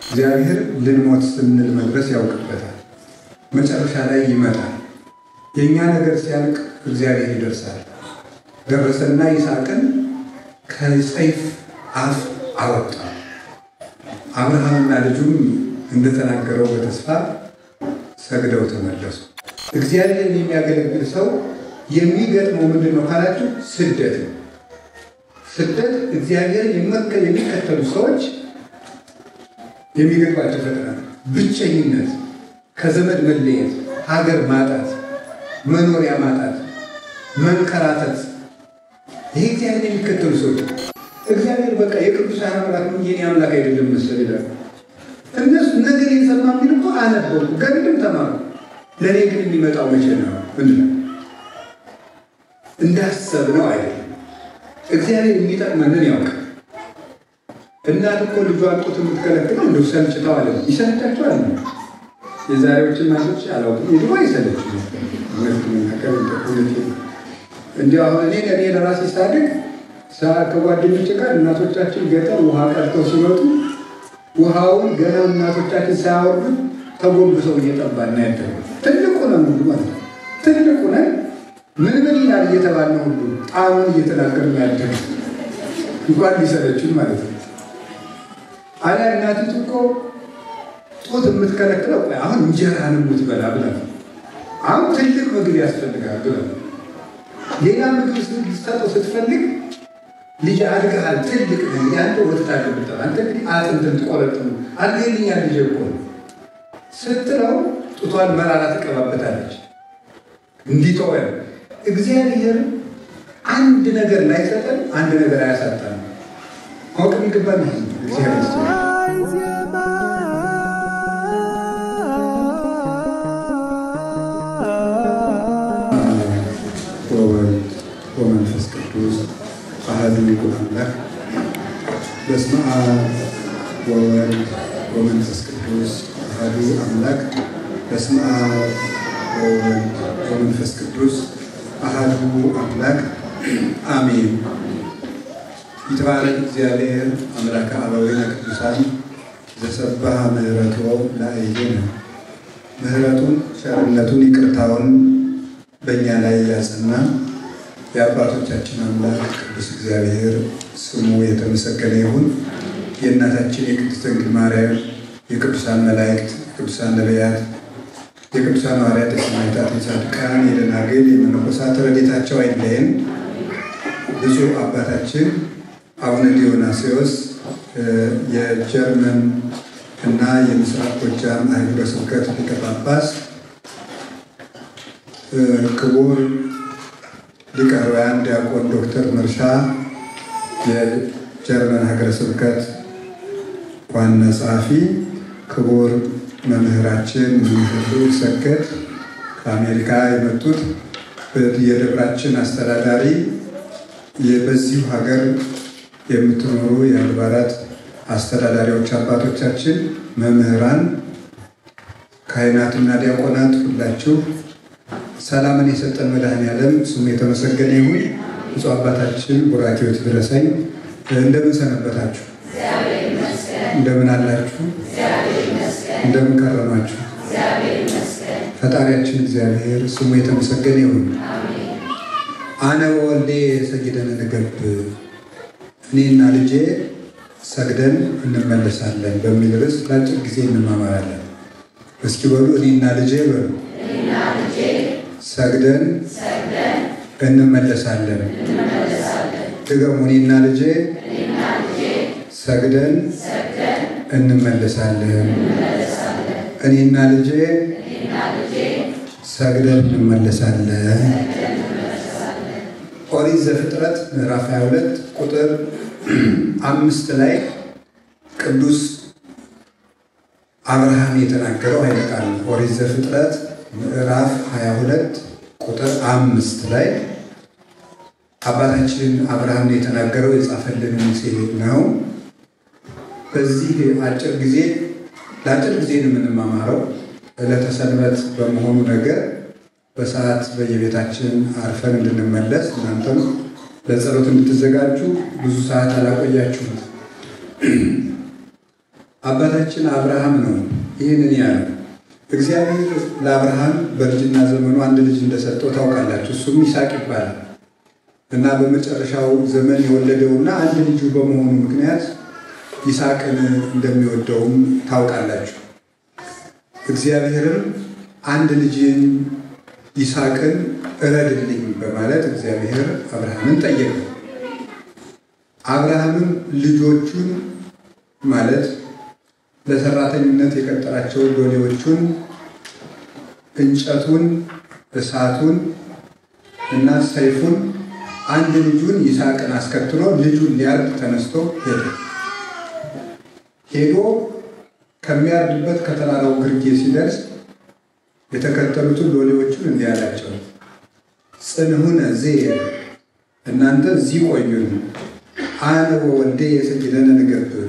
እግዚአብሔር ልንሞት ስንል መድረስ ያውቅበታል። መጨረሻ ላይ ይመጣል። የኛ ነገር ሲያልቅ እግዚአብሔር ይደርሳል። ደረሰና ይስሐቅን ከሰይፍ አፍ አወጣ። አብርሃምና ልጁም እንደተናገረው በተስፋ ሰግደው ተመለሱ። እግዚአብሔርን የሚያገለግል ሰው የሚገጥመው ምንድነው ካላችሁ ስደት ነው። ስደት እግዚአብሔርን የሚከተሉ ሰዎች የሚገጥማቸው ፈተና ነው። ብቸኝነት፣ ከዘመድ መለየት፣ ሀገር ማጣት፣ መኖሪያ ማጣት፣ መንከራተት። ይሄ እግዚአብሔር የሚከተሉ ሰዎች እግዚአብሔር በቃ የቅዱሳን አምላክ ነው የኔ አምላክ አይደለም መሰል ይላል። እነሱ ነገር የሰማ ምን እኮ አነበቡ ገድልም ተማሩ። ለኔ ግን የሚመጣው መቼ ነው እንዴ? እንዳሰብነው አይደለም። እግዚአብሔር የሚጠቅመንን ያውቃል። እናት እኮ ልጇን ጡት የምትከለክል እንደው ሰልችተው አለ ይሰለቻቸዋል። የዛሬዎችን እናቶች አላውቅም ይድሮ አይሰለች እንዲያው አሁን እኔ ለራሴ ሳድግ ከጓደኞቼ ጋር እናቶቻችን ገጠር ውሃ ቀርተው ሲመጡ ውሃውን ገና እናቶቻችን ሳያወርዱ ተጎንብሰው እየጠባን ነው ያደረው። ትልቁ ነው ማለት ነው። ትልቁ ነው ምን ይላል እየተባለው ሁሉ ጣሙን እየተናገርን ያደረው እንኳን ሊሰለችን ማለት ነው። አለ እናቲቱ እኮ ጡት የምትከለክለው አሁን እንጀራን የምትበላ ብላ አሁን ትልቅ ምግብ ያስፈልጋል ብላ ሌላ ምግብ ስትሰጠው ስትፈልግ ልጅ አድርገሃል ትልቅ ነው ያንተ ወጥታ አለበት አንተ ግን አጥንትን ትቆረጥም አልገልኛ ልጅ እኮ ስትለው ጡቷን መራራ ትቀባበታለች። እንዲተው እግዚአብሔር አንድ ነገር ላይ ሰጠን አንድ ነገር አያሳጣን። አውቀን ይገባል እግዚአብሔር ወመንፈስ ቅዱስ አሐዱ አምላክ በስመ አብ ወወልድ ወመንፈስ ቅዱስ አሐዱ አምላክ በስመ አብ ወወልድ ወመንፈስ ቅዱስ አሐዱ አምላክ አሜን። ይትባረክ እግዚአብሔር አምላከ አበዊነ ቅዱሳን ዘሰብሐ ምሕረቱ ለአይዜነ ምሕረቱን ቸርነቱን ይቅርታውን በእኛ ላይ ያጸና የአባቶቻችን አምላክ ቅዱስ እግዚአብሔር ስሙ የተመሰገነ ይሁን። የእናታችን የቅድስት ድንግል ማርያም የቅዱሳን መላእክት የቅዱሳን ነቢያት የቅዱሳን ሐዋርያት የሰማዕታት የጻድቃን የደናግል የመነኮሳት ረድኤታቸው አይለየን። ብፁዕ አባታችን አቡነ ዲዮናስዮስ የጀርመን እና የምስራቅ ጎጃም ሀገረ ስብከት ሊቀ ጳጳስ፣ ክቡር ሊቀ ኅሩያን ዲያቆን ዶክተር መርሻ የጀርመን ሀገረ ስብከት ዋና ጸሐፊ፣ ክቡር መምህራችን መምህር ሰገድ ከአሜሪካ የመጡት የደብራችን አስተዳዳሪ፣ በዚሁ ሀገር የምትኖሩ የአድባራት አስተዳዳሪዎች አባቶቻችን፣ መምህራን፣ ካህናትና ዲያቆናት ሁላችሁ ሰላምን የሰጠን መድኃኔዓለም ስሙ የተመሰገነ ይሁን። ብፁዕ አባታችን ቡራኬዎት ይድረሰኝ። እንደምን ሰነበታችሁ? እንደምን አላችሁ? እንደምን ከረማችሁ? ፈጣሪያችን እግዚአብሔር ስሙ የተመሰገነ ይሁን። አነ ወልዴ ሰግደን እንገብ እኔና ልጄ ሰግደን እንመለሳለን በሚል ርዕስ ለአጭር ጊዜ እንማማራለን። እስኪ በሉ እኔና ልጄ በሉ ሰግደን እንመለሳለን። ድገሙ እኔና ልጄ ሰግደን እንመለሳለን። እኔና ልጄ ሰግደን እንመለሳለን። ኦሪት ዘፍጥረት ምዕራፍ 22 ቁጥር 5 ላይ ቅዱስ አብርሃም የተናገረው ኃይለ ቃል ነው። ኦሪት ዘፍጥረት ምዕራፍ 22 ቁጥር 5 ላይ አባታችን አብርሃም የተናገረው የጻፈልን ሙሴ ነው። በዚህ አጭር ጊዜ ለአጭር ጊዜ የምንማማረው ዕለተ ሰንበት በመሆኑ ነገር በሰዓት በየቤታችን አርፈን እንድንመለስ እናንተም ለጸሎት እንድትዘጋጁ ብዙ ሰዓት አላቆያችሁም። አባታችን አብርሃም ነው ይህንን ያለው። እግዚአብሔር ለአብርሃም በልጅና ዘመኑ አንድ ልጅ እንደሰጠው ታውቃላችሁ። እሱም ይስሐቅ ይባላል እና በመጨረሻው ዘመን የወለደውና አንድ ልጁ በመሆኑ ምክንያት ይስሐቅን እንደሚወደውም ታውቃላችሁ። እግዚአብሔርም አንድ ልጅን ይስሐቅን እረድልኝ በማለት እግዚአብሔር አብርሃምን ጠየቀው። አብርሃምም ልጆቹን ማለት ለሰራተኝነት የቀጠራቸው ሎሌዎቹን፣ እንጨቱን፣ እሳቱን እና ሰይፉን አንድ ልጁን ይስሐቅን አስከትሎ ልጁን ሊያርድ ተነስቶ ሄዶ ከሚያርድበት ከተራራው ግርጌ ሲደርስ የተከተሉትን ሎሌዎቹን እንዲህ አላቸው፣ ጽንሁነ እዚህ እናንተ እዚህ ቆዩን፣ አነ ወወልዴ ሰግደነ ንገብር፣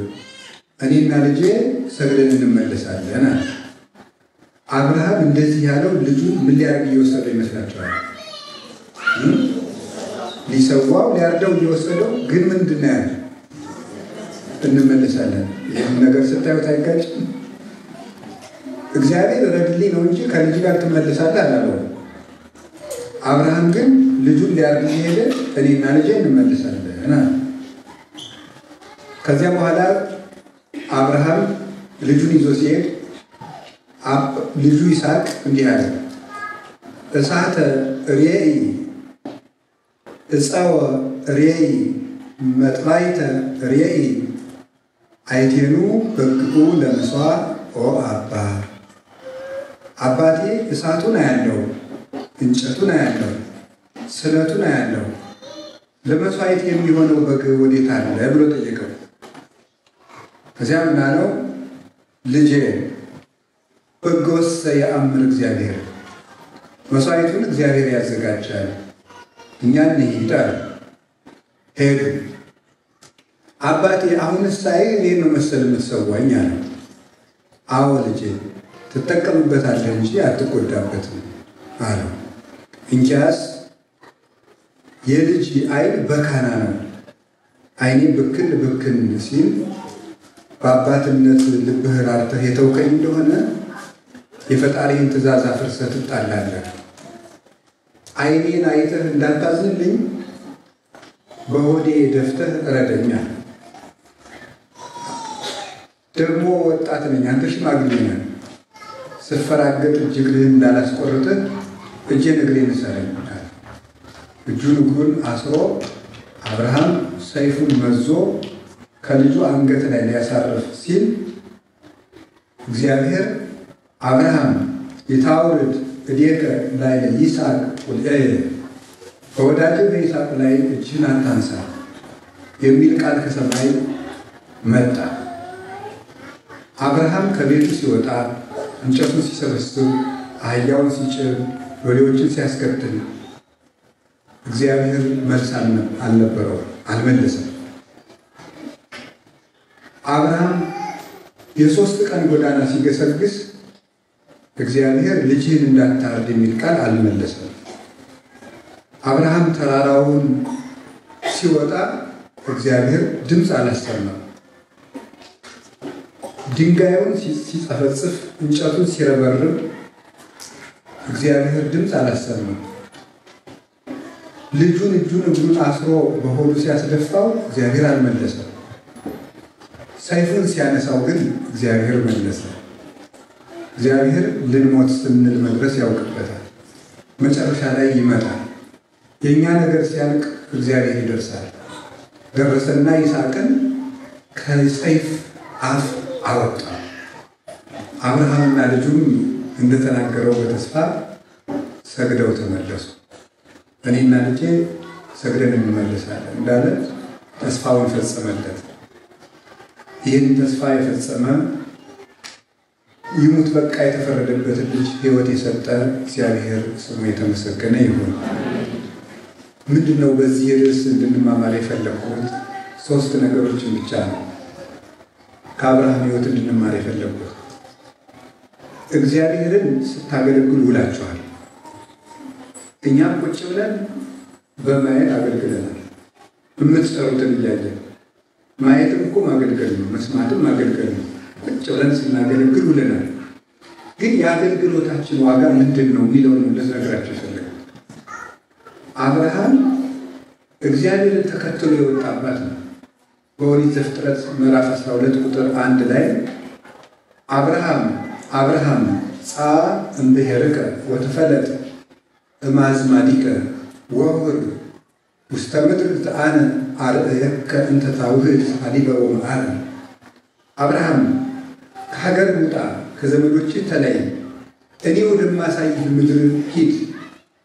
እኔና ልጄ ሰግደን እንመለሳለን አለ። አብርሃም እንደዚህ ያለው ልጁን ምን ሊያርግ እየወሰደው ይመስላችኋል? ሊሰዋው ሊያርደው እየወሰደው ግን ምንድን ነው ያለው? እንመለሳለን። ይህም ነገር ስታዩት አይጋጭም? እግዚአብሔር ረድልኝ ነው እንጂ ከልጅ ጋር ትመለሳለህ አላለው። አብርሃም ግን ልጁን ሊያርድ ሄደ፣ እኔና ልጄ እንመለሳለን አለ። ከዚያ በኋላ አብርሃም ልጁን ይዞ ሲሄድ ልጁ ይስሐቅ እንዲህ አለ፣ እሳተ ሬኢ እፀወ ሬኢ መጥባይተ ሬኢ አይቴኑ በግኡ ለምስዋ ኦ አባ፣ አባቴ እሳቱን አያለው፣ እንጨቱን አያለው፣ ስለቱን አያለው፣ ለመስዋዕት የሚሆነው በግ ወዴት አለ ብሎ ጠየቀው። ከዚያ ምን አለው? ልጄ በጎሰ የአምር እግዚአብሔር፣ መስዋዕቱን እግዚአብሔር ያዘጋጃል፣ እኛ እንሂድ አለ። ሄዱ። አባቴ አሁንስ ሳይ እኔን ነው መሰል የምትሰዋኝ አለ። አዎ ልጄ ትጠቀምበታለህ እንጂ አትጎዳበትም አለው። እንኪያስ የልጅ ዓይን በካና ነው፣ ዓይኔ ብክን ብክን ሲል በአባትነት ልብህ ራርተህ የተውከኝ እንደሆነ የፈጣሪን ትእዛዝ አፍርሰህ ትጣላለህ። ዓይኔን አይተህ እንዳታዝንልኝ በሆዴ ደፍተህ እረደኛል። ደግሞ ወጣት ነኝ፣ አንተ ሽማግሌ ነህ። ስፈራገጥ እግርህን እንዳላስቆርጥህ እጄን እግሬን እሰረኝ። እጁን እግሩን አስሮ አብርሃም ሰይፉን መዞ ከልጁ አንገት ላይ ሊያሳርፍ ሲል እግዚአብሔር አብርሃም የታውርድ እዴከ ላይ ይስሐቅ ወልደየ፣ በወዳጅ በይስሐቅ ላይ እጅህን አታንሳ የሚል ቃል ከሰማይ መጣ። አብርሃም ከቤቱ ሲወጣ እንጨቱን ሲሰበስብ፣ አህያውን ሲጭን፣ ሎሌዎችን ሲያስከትል እግዚአብሔር መልስ አልነበረው፣ አልመለሰም። አብርሃም የ3 ቀን ጎዳና ሲገሰግስ እግዚአብሔር ልጅህን እንዳታርድ የሚል ቃል አልመለሰም። አብርሃም ተራራውን ሲወጣ እግዚአብሔር ድምፅ አላሰማም። ድንጋዩን ሲጸፈጽፍ፣ እንጨቱን ሲረበርብ እግዚአብሔር ድምፅ አላሰማም። ልጁን እጁን እግሩን አስሮ በሆዱ ሲያስደፋው እግዚአብሔር አልመለሰም። ሰይፉን ሲያነሳው ግን እግዚአብሔር መለሰ። እግዚአብሔር ልንሞት ስንል መድረስ ያውቅበታል። መጨረሻ ላይ ይመጣል። የእኛ ነገር ሲያልቅ እግዚአብሔር ይደርሳል። ደረሰና ይስሐቅን ከሰይፍ አፍ አወጣ። አብርሃምና ልጁም እንደተናገረው በተስፋ ሰግደው ተመለሱ። እኔና ልጄ ሰግደን እንመለሳለን እንዳለ ተስፋውን ፈጸመለት። ይህን ተስፋ የፈጸመ ይሙት በቃ የተፈረደበትን ልጅ ሕይወት የሰጠ እግዚአብሔር ስሙ የተመሰገነ ይሁን። ምንድነው በዚህ ርዕስ እንድንማማር የፈለኩት? 3 ነገሮችን ብቻ ነው ከአብርሃም ሕይወት እንድንማር የፈለኩት። እግዚአብሔርን ስታገለግሉ ውላችኋል። እኛም ቁጭ ብለን በማየት አገልግለናል። የምትሰሩትን እያየን ማየትም እኮ ማገልገል ነው፣ መስማትም ማገልገል ነው። ቁጭ ብለን ስናገለግል ውለናል። ግን የአገልግሎታችን ዋጋ ምንድን ነው የሚለውን ልነግራችሁ ፈልጋለሁ። አብርሃም እግዚአብሔርን ተከትሎ የወጣበት ነው። በኦሪት ዘፍጥረት ምዕራፍ 12 ቁጥር 1 ላይ አብርሃም አብርሃም ጻ እምብሔርከ ወትፈለጥ እማዝማዲከ ወሁር ውስተ ምድር ዘአነ አርእየከ እንተ ታውህድ ሀዲበ ወመዓረ። አብርሃም ከሀገር ውጣ፣ ከዘመዶች ተለይ፣ እኔ ወደማሳይህ ምድር ሂድ፣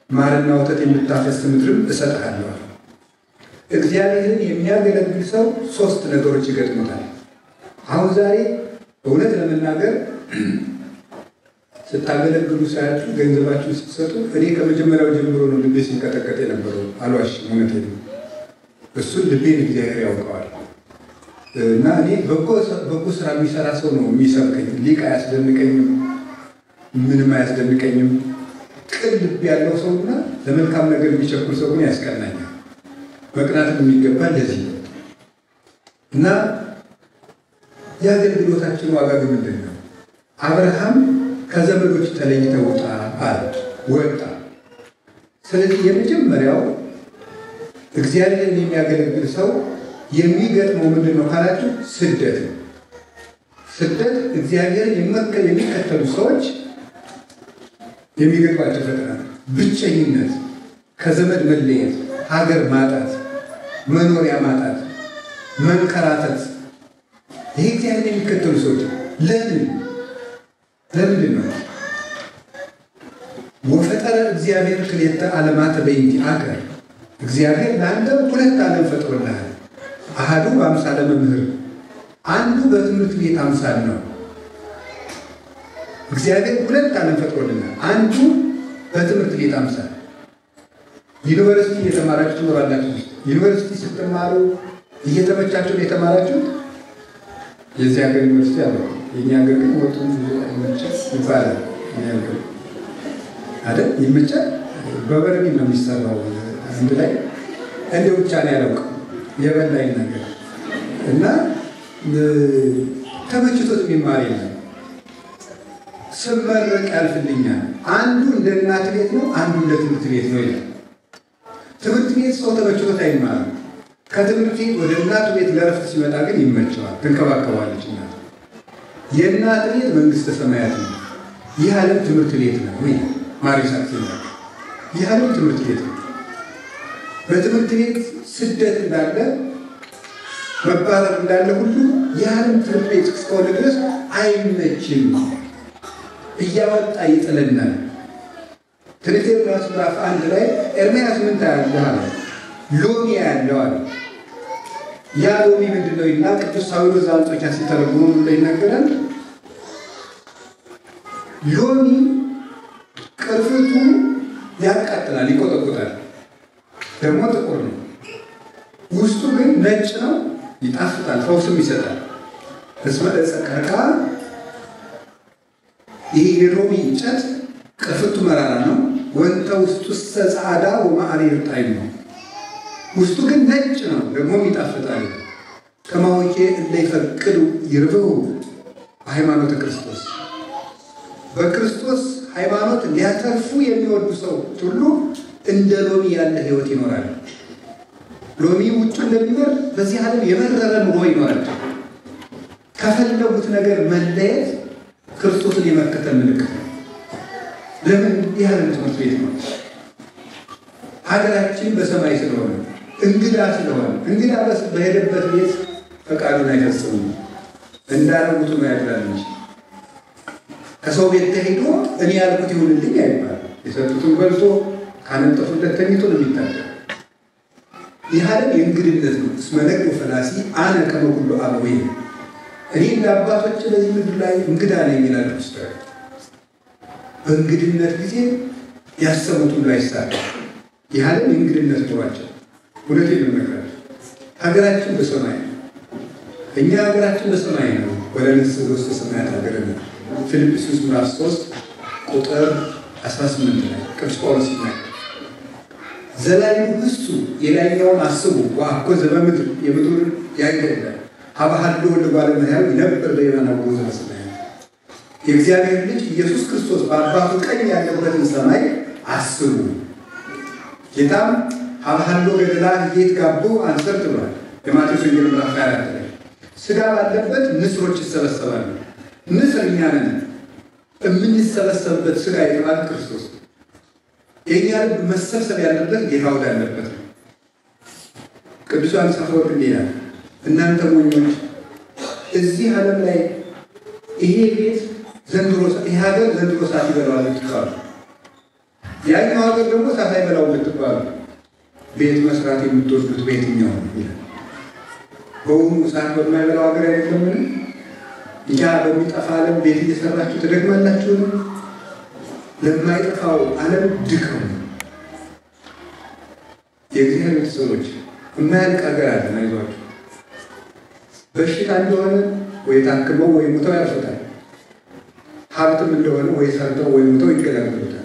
ማርና ወተት የምታፈስ ምድርም እሰጥሃለሁ። እግዚአብሔርን የሚያገለግል ሰው 3 ነገሮች ይገጥሙታል። አሁን ዛሬ በእውነት ለመናገር ስታገለግሉ ሳያችሁ ገንዘባችሁን ስትሰጡ እኔ ከመጀመሪያው ጀምሮ ነው ልቤ ሲንቀጠቀጥ የነበረው። አልዋሽም፣ እውነቴን ነው። እሱን ልቤን እግዚአብሔር ያውቀዋል። እና እኔ በጎ ስራ የሚሰራ ሰው ነው የሚሰብከኝ። ሊቅ አያስደንቀኝም፣ ምንም አያስደንቀኝም። ቅን ልብ ያለው ሰውና ለመልካም ነገር የሚቸኩል ሰው ግን ያስቀናኛል። መቅናትም የሚገባ ለዚህ ነው። እና የአገልግሎታችን ዋጋ ግን ምንድን ነው? አብርሃም ከዘመዶች ተለይተህ ውጣ አለ፣ ወጣ። ስለዚህ የመጀመሪያው እግዚአብሔርን የሚያገለግል ሰው የሚገጥመው ምንድን ነው ካላችሁ፣ ስደት ነው። ስደት እግዚአብሔርን የሚከተሉ ሰዎች የሚገጥማቸው ፈተና ነው። ብቸኝነት፣ ከዘመድ መለየት፣ ሀገር ማጣት፣ መኖሪያ ማጣት፣ መንከራተት። ይሄ እግዚአብሔር የሚከተሉ ሰዎች ለምንድን ነው? ወፈጠረ እግዚአብሔር ክልኤተ ዓለማተ በእንቲአከ። እግዚአብሔር ለአንተ 2 ዓለም ፈጥሮልሃል። አሐዱ በአምሳለ መምህር፣ አንዱ በትምህርት ቤት አምሳል ነው። እግዚአብሔር 2 ዓለም ፈጥሮልናል። አንዱ በትምህርት ቤት አምሳል። ዩኒቨርሲቲ እየተማራችሁ ትኖራላችሁ። ዩኒቨርሲቲ ስትማሩ እየተመቻችሁ ነው የተማራችሁት። የዚህ ሀገር ዩኒቨርሲቲ አለው፣ የኛ ሀገር ግን ወጡ ይባላል። አይደል? ይመቻል። በበርሜል ነው የሚሰራው። አንድ ላይ እንደ ብቻ ነው ያለውቀው የበላይ ነገር እና ተመችቶት የሚማር የለም። ስመረቅ ያልፍልኛል። አንዱ እንደ እናት ቤት ነው፣ አንዱ እንደ ትምህርት ቤት ነው ይላል። ትምህርት ቤት ሰው ተመችቶት አይማርም። ከትምህርት ቤት ወደ እናቱ ቤት ለረፍት ሲመጣ ግን ይመቸዋል፣ ትንከባከባለች እናት። የእናት ቤት መንግስተ ሰማያት ነው። ይህ ዓለም ትምህርት ቤት ነው ወይ ማሪሳት ነው። ይህ ዓለም ትምህርት ቤት ነው። በትምህርት ቤት ስደት እንዳለ መባረር እንዳለ ሁሉ ይህ ዓለም ትምህርት ቤት እስከሆነ ድረስ አይመችም፣ እያወጣ ይጥለናል። ትንቢተ ኤርምያስ ምዕራፍ 1 ላይ ኤርምያስ ምን ታያለህ አለ። ሎሚ ያለው አለ። ያ ሎሚ ምንድን ነው ይልና ቅዱስ ሳዊሮስ ዘአንጾኪያ ሲተረጉሙ ላይ ይናገራል። ሎሚ ቅርፊቱ ያቃጥላል፣ ይቆጠቁጣል፣ ደግሞ ጥቁር ነው። ውስጡ ግን ነጭ ነው፣ ይጣፍጣል፣ ፈውስም ይሰጣል። እስመ ዕፀ ቀርቅሃ፣ ይህ የሎሚ እንጨት ቅርፊቱ መራራ ነው። ወንተ ውስጡሰ ጸዓዳ ወመዓሪር ጣዕም ነው። ውስጡ ግን ነጭ ነው፣ ደግሞ ይጣፍጣል። ከማወቄ እለ ይፈቅዱ ይርብሑ በሃይማኖተ ክርስቶስ። በክርስቶስ ሃይማኖት ሊያተርፉ የሚወዱ ሰዎች ሁሉ እንደ ሎሚ ያለ ሕይወት ይኖራል። ሎሚ ውጭ እንደሚበር በዚህ ዓለም የመረረ ኑሮ ይኖራል። ከፈለጉት ነገር መለየት ክርስቶስን የመከተል ምልክት ነው። ለምን? የዓለም ትምህርት ቤት ነው። ሀገራችን በሰማይ ስለሆነ እንግዳ ስለሆነ እንግዳ በሄደበት ቤት ፈቃዱን አይፈጽምም፣ እንዳረጉት ነው ያድራል እንጂ ከሰው ቤት ተሄዶ እኔ ያልኩት ይሁንልኝ አይባልም። የሰጡትን በልቶ ካነጠፉለት ተኝቶ ነው የሚታደር። ይህ ዓለም የእንግድነት ነው። እስመ ነግህ ፈላሲ አነ ከመ ኩሉ አበዊነ። እኔ እንደ አባቶች በዚህ ምድር ላይ እንግዳ ነኝ ይላል ክርስቶስ። በእንግድነት ጊዜ ያሰቡት ሁሉ አይሳካም። ይህ ዓለም የእንግድነት ኑሯቸው። እውነቴን ነው የምነግራችሁ። ሀገራችን በሰማይ ነው። እኛ ሀገራችን በሰማይ ነው። ወለንስ ውስጥ ሰማያት ሀገር ነው። ፊልጵስዩስ ምዕራፍ 3 ቁጥር 18 ላይ ቅዱስ ጳውሎስ ይናገራል። ዘላለም እሱ የላይኛውን አስቡ ወአኮ ዘበምድር፣ የምድሩን ያይደለ ሀባሃዶ ለባለመያው ነበር በየማናው ዘመን የእግዚአብሔር ልጅ ኢየሱስ ክርስቶስ በአባቱ ቀኝ ያለበትን ሰማይ አስቡ። ጌታም ሀባሃዶ ገደላ ጌት ጋቦ አንሰርት ብሏል። የማቴዎስ ወንጌል ምዕራፍ 24 ላይ ስጋ ባለበት ንስሮች ይሰበሰባሉ። ንስር እኛ ነን። የምንሰበሰብበት ስጋ የተባለ ክርስቶስ የእኛ ልብ መሰብሰብ ያለበት ጌታ ወዳለበት ነው። ቅዱስ ዮሐንስ አፈወርቅ እንዲህ ይላል፣ እናንተ ሞኞች እዚህ ዓለም ላይ ይሄ ቤት ይሄ ሀገር ዘንድሮ እሳት ይበላዋል ብትባሉ፣ ያኛው ሀገር ደግሞ እሳት አይበላውም ብትባሉ ቤት መስራት የምትወዱት በየትኛው ነው ይላል። በውኑ እሳት በማይበላው ሀገር አይደለምን? ያ በሚጠፋ ዓለም ቤት እየሰራችሁ ትደግማላችሁ። ለማይጠፋው ዓለም ድከሙ። የእግዚአብሔር ሰዎች የማያልቅ ሀገር አለ። አይዟችሁ። በሽታ እንደሆነ ወይ ታክመው ወይ ሞተው ያርፉታል። ሀብትም እንደሆነ ወይ ሰርተው ወይ ሞተው ይገላገሉታል።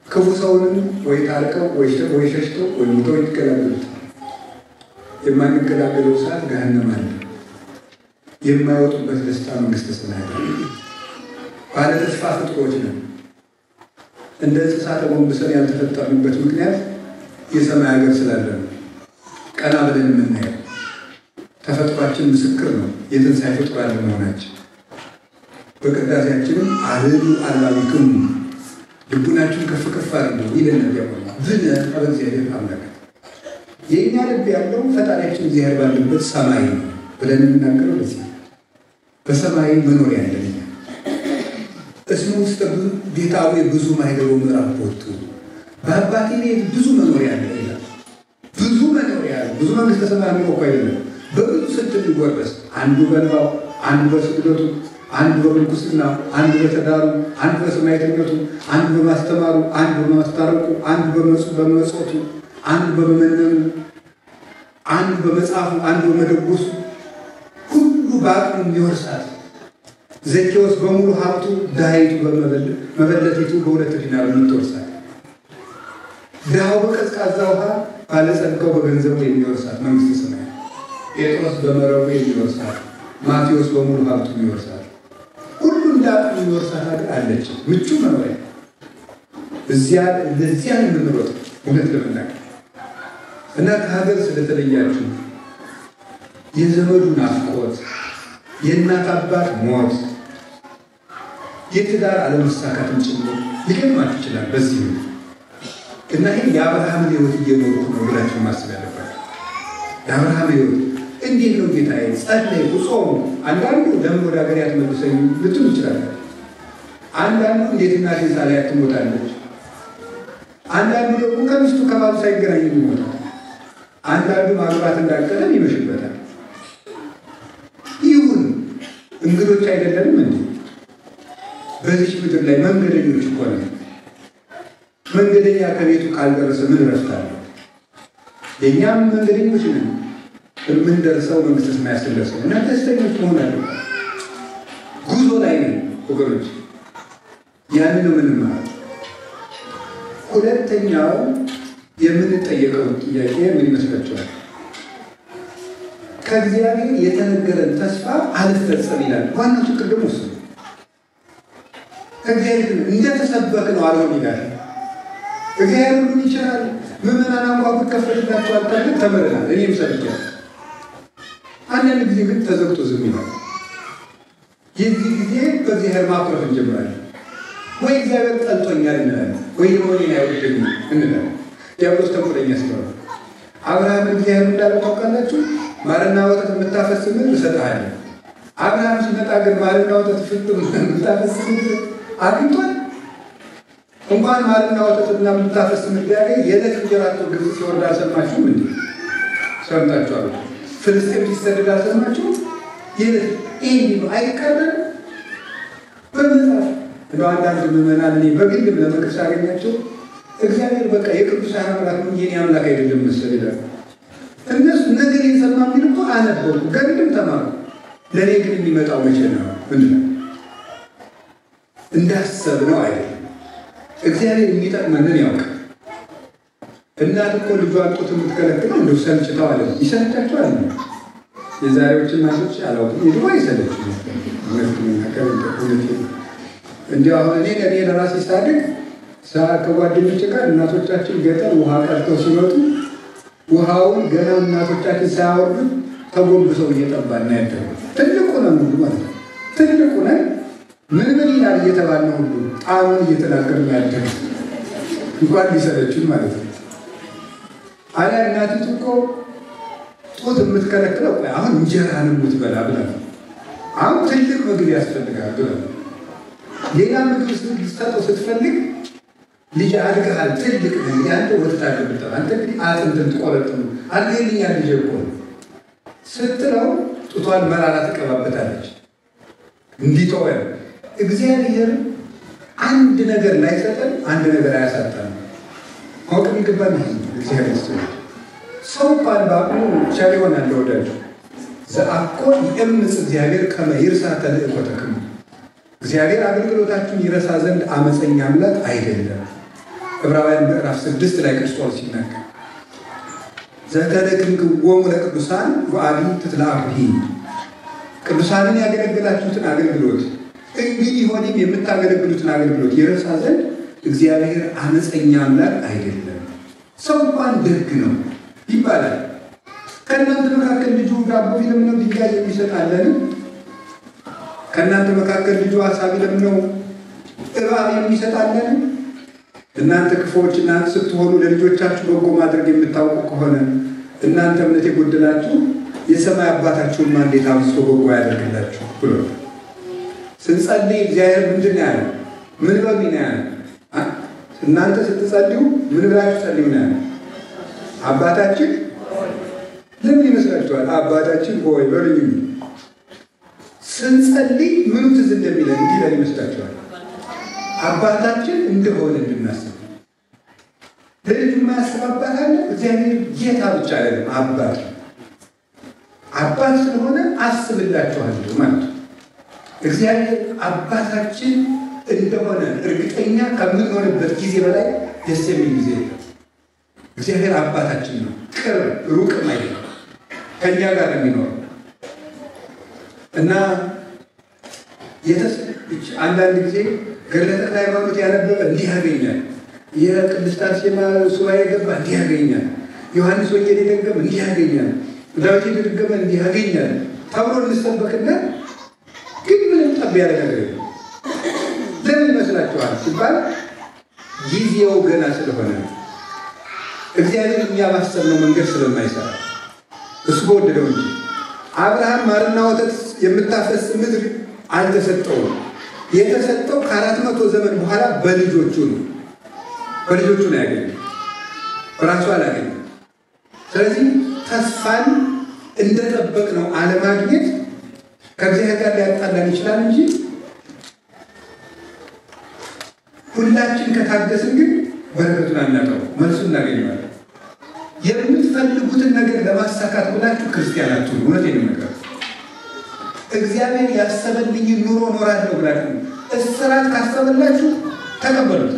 ክፉ ሰውንም ወይ ታርቀው ወይ ሸሽተው ወይ ሞተው ይገላገሉታል። የማንገላገለው ሰዓት ገሃነም አለ። የማይወጡበት ደስታ መንግስተ ሰማያት አለ። ባለ ተስፋ ፍጡሮች ነን። እንደ እንስሳ ተጎንብሰን ያልተፈጠርንበት ምክንያት የሰማይ ሀገር ስላለ ነው። ቀና ብለን የምናየው ተፈጥሯችን ምስክር ነው የትንሣኤ ፍጡራን ለመሆናችን። በቅዳሴያችንም አልሉ አላቢክሙ ልቡናችሁን ከፍ ከፍ አድርጉ ይለን ነበር። ብነ እግዚአብሔር አምላክ የእኛ ልብ ያለው ፈጣሪያችን እግዚአብሔር ባለበት ሰማይ ነው ብለን የምናገረው ለዚህ በሰማይ መኖር ያለን እስሙ ውስጥ ቤታዊ ብዙ ማይደሩ ምዕራፍ ወጡ በአባቴ ቤት ብዙ መኖር ያለ ይላል። ብዙ መኖር ያለ ብዙ መንግስተ ሰማያት ነው እኮ አይደለም። በብዙ ስንት ይወረስ አንዱ በንባው አንዱ በስግደቱ አንዱ በምንኩስና አንዱ በተዳሩ አንዱ በሰማዕትነቱ አንዱ በማስተማሩ አንዱ በማስታረቁ አንዱ በመጽወቱ አንዱ በመመነኑ አንዱ በመጻፉ አንዱ በመደጎሱ ሁሉ በአቅሙ የሚወርሳት ዘኬዎስ በሙሉ ሀብቱ ዳይቱ በመበለቲቱ በሁለት ዲናር የምትወርሳት ድሃው በቀዝቃዛ ውሃ ባለጸጋው በገንዘቡ የሚወርሳት መንግስተ ሰማያት ጴጥሮስ በመረቡ የሚወርሳት ማቴዎስ በሙሉ ሀብቱ የሚወርሳት ሁሉ እንዳቅሙ የሚወርሳት አለች። ምቹ መኖሪያ ለዚያ የምንሮጥ እውነት ለመናገር እና ከሀገር ስለተለያችሁ የዘመዱ ናፍቆት የእናት አባት ሞት የትዳር አለመሳካትን ጭምር ሊገጥማችሁ ይችላል። በዚህ ነው እና ይሄን የአብርሃምን ሕይወት እየኖሩ ነው ብላችሁ ማሰብ ያለባችሁ። የአብርሃም ሕይወት እንዴት ነው ጌታዬ ጸለይኩ ጾሙ። አንዳንዱ ለምን ወደ ሀገር ያትመልሰኝ ልትሉ ይችላል። አንዳንዱ እንዴት እናቴ ሳላይ ትሞታለች። አንዳንዱ ደግሞ ከሚስቱ ከባሉ ሳይገናኝ ይሞታል። አንዳንዱ ማግባት እንዳቀለም ይመሽበታል። ይሁን እንግዶች አይደለንም እንዴ? በዚህ ምድር ላይ መንገደኞች እኮ ነን። መንገደኛ ከቤቱ ካልደረሰ ምን ረፍት አለው? የእኛም መንገደኞች ነን። የምንደርሰው መንግስተ ሰማያት ስንደርሰው እና ደስተኞች መሆን አለብን። ጉዞ ላይ ነን ወገኖች። ያንን ነው የምንማረው። ሁለተኛው የምንጠየቀው ጥያቄ ምን ይመስላችኋል? ከእግዚአብሔር የተነገረን ተስፋ አልፈጸም ይላል። ዋናው ችግር ደግሞ እሱ ነው። ከእግዚአብሔር እንደተሰበክ ነው አልሆን ይላል። እግዚአብሔር ሁሉን ይችላል። ምዕመናን አንኳኩ ይከፈትላቸዋል ተብለን ተምረናል። እኔም ሰምቻለሁ። አንዳንድ ጊዜ ግን ተዘግቶ ዝም ይላል። የዚህ ጊዜ በእግዚአብሔር ማኩረፍ እንጀምራለን። ወይ እግዚአብሔር ጠልቶኛል እንላለን፣ ወይ ደግሞ እኔን አይወደኝም እንላለን። ዲያብሎስ ተንኮለኛ ስለሆነ አብርሃም እግዚአብሔር እንዳለው ታውቃላችሁ። ማርና ወተት የምታፈስ ምድር እሰጥሃለሁ። አብርሃም ሲመጣ ግን ማርና ወተት ፍጥም የምታፈስ ምድር አግኝቷል። እንኳን ማርና ወተትና የምታፈስ ምድር ያገኝ የዕለት እንጀራቸው ግብፅ ሲወርድ አልሰማችሁም እንዴ? ሰምታችኋል። ፍልስጤም ሲሰደድ አልሰማችሁም? ይህ አይቀርም በመጽሐፍ እንደው አንዳንድ ምዕመናን እኔ በግልም ለመቅስ አገኛቸው እግዚአብሔር በቃ የቅዱሳን አምላክ ነው የኔ አምላክ አይደለም መሰል ይላል። እነሱ ነገር የሰማ ቢል እኮ አነበብኩ ገድልም ተማሩ። ለእኔ ግን የሚመጣው መቼ ነው? ምንድን ነው እንዳሰብነው አይደለም። እግዚአብሔር የሚጠቅመንን ያውቃል። እናት እኮ ልጇን ጡት የምትከለክል እንደው ሰልችተው አለ ይሰልቻቸዋል። የዛሬዎች እናቶች አላውቅም የድሮ አይሰለችም እንዲያው አሁን እኔ ለራሴ ሳድግ ከጓደኞቼ ጋር እናቶቻችን ገጠር ውሃ ቀርተው ሲመጡ ውሃውን ገና እናቶቻችን ሳያወርዱ ተጎንብሰው እየጠባን ያደረው ትልቁ ነው ማለት ነው። ትልቁ ነው ምን ይላል እየተባለ ሁሉ ጣሙን እየተናገርን ያደረው እንኳን ሊሰለችን ማለት ነው። አላ እናቲቱ እኮ ጡት የምትከለክለው አሁን እንጀራን የምትበላ ብላ አሁን ትልቅ ምግብ ያስፈልጋል ብላ ሌላ ምግብ ስትሰጠው ስትፈልግ ልጅ አድርገሃል ትልቅ ነው ያንተ ወጥታ አድርገሃል አንተ እንግዲህ አጥንትን ትቆረጥም አልገልኛ ልጅ እኮ ስትለው ጡቷን መራራ ትቀባበታለች። እንዲተው እግዚአብሔር አንድ ነገር ላይሰጠን አንድ ነገር አያሳጣን። አውቀን ይገባል እግዚአብሔር ሰው ባልባሉ ቻለ ይሆናል ወዳጅ ዘአኮ ይእምጽ እግዚአብሔር ከመ ይርሳ ተልእኮተክሙ እግዚአብሔር አገልግሎታችሁን ይረሳ ዘንድ አመፀኛ አምላክ አይደለም። ዕብራውያን ምዕራፍ 6 ላይ ክርስቶስ ሲናገር ዘተለክንክዎሙ ለቅዱሳን ወአቢ ትትላአብሂ ቅዱሳንን ያገለግላችሁትን አገልግሎት እንግዲህ ሆነም የምታገለግሉትን አገልግሎት ይረሳ ዘንድ እግዚአብሔር አመፀኛ አምላክ አይደለም። ሰው እንኳን ደግ ነው ይባላል። ከእናንተ መካከል ልጁ ዳቦ ቢለምነው ድንጋይ የሚሰጣለን? ከእናንተ መካከል ልጁ ዓሣ ቢለምነው እባብ የሚሰጣለን? እናንተ ክፉዎች እናንተ ስትሆኑ ለልጆቻችሁ በጎ ማድረግ የምታውቁ ከሆነ እናንተ እምነት የጎደላችሁ የሰማይ አባታችሁን እንዴት አብዝቶ በጎ ያደርግላችሁ ብሎ ስንጸልይ እግዚአብሔር ምንድን ነው ያለው? ምን በሉ ነው ያለው? እናንተ ስትጸልዩ ምን ብላችሁ ጸልዩ ነው ያለው? አባታችን ለምን ይመስላችኋል? አባታችን ሆይ በሉኝ። ስንጸልይ ምኑ ትዝ እንደሚለን እንዲለን ይመስላችኋል? አባታችን እንደሆነ እንድናስብ ለልጁ የማያስብ አባት አለ? እግዚአብሔር ጌታ ብቻ አይደለም አባት አባት ስለሆነ አስብላችኋለሁ ማለት ነው። እግዚአብሔር አባታችን እንደሆነ እርግጠኛ ከምንሆንበት ጊዜ በላይ ደስ የሚል ጊዜ የለም። እግዚአብሔር አባታችን ነው። ቅርብ ሩቅም አይደለም፣ ከኛ ጋር የሚኖር እና አንዳንድ ጊዜ ገድለ ተክለ ሃይማኖት ያነበበ እንዲህ ያገኛል። የቅድስት አርሴማ ሱባኤ የገባ እንዲህ ያገኛል። ዮሐንስ ወንጌል የደገመ እንዲህ ያገኛል። ዳዊት የደገመ እንዲህ ያገኛል ተብሎ እንሰበክና ግን ምንም ጠብ ያለ ነገር የለም። ለምን ይመስላችኋል ሲባል ጊዜው ገና ስለሆነ እግዚአብሔር እኛ ባሰብነው መንገድ ስለማይሰራ እሱ በወደደው እንጂ አብርሃም ማርና ወተት የምታፈስ ምድር አልተሰጠውም። የተሰጠው ከ400 ዘመን በኋላ በልጆቹ ነው። በልጆቹ ነው ያገኘው፣ በራሱ አላገኘም። ስለዚህ ተስፋን እንደጠበቅነው አለማግኘት ከእግዚአብሔር ጋር ሊያጣላን ይችላል እንጂ ሁላችን ከታገስን ግን በረከቱን አናጣው፣ መልሱን እናገኘዋለን። የምትፈልጉትን ነገር ለማሳካት ብላችሁ ክርስቲያን አትሁኑ። እውነቴን ነው የምነግራችሁ። እግዚአብሔር ያሰበልኝን ኑሮ እኖራለሁ ብላችሁ እስራት ካሰበላችሁ ተቀበሉት።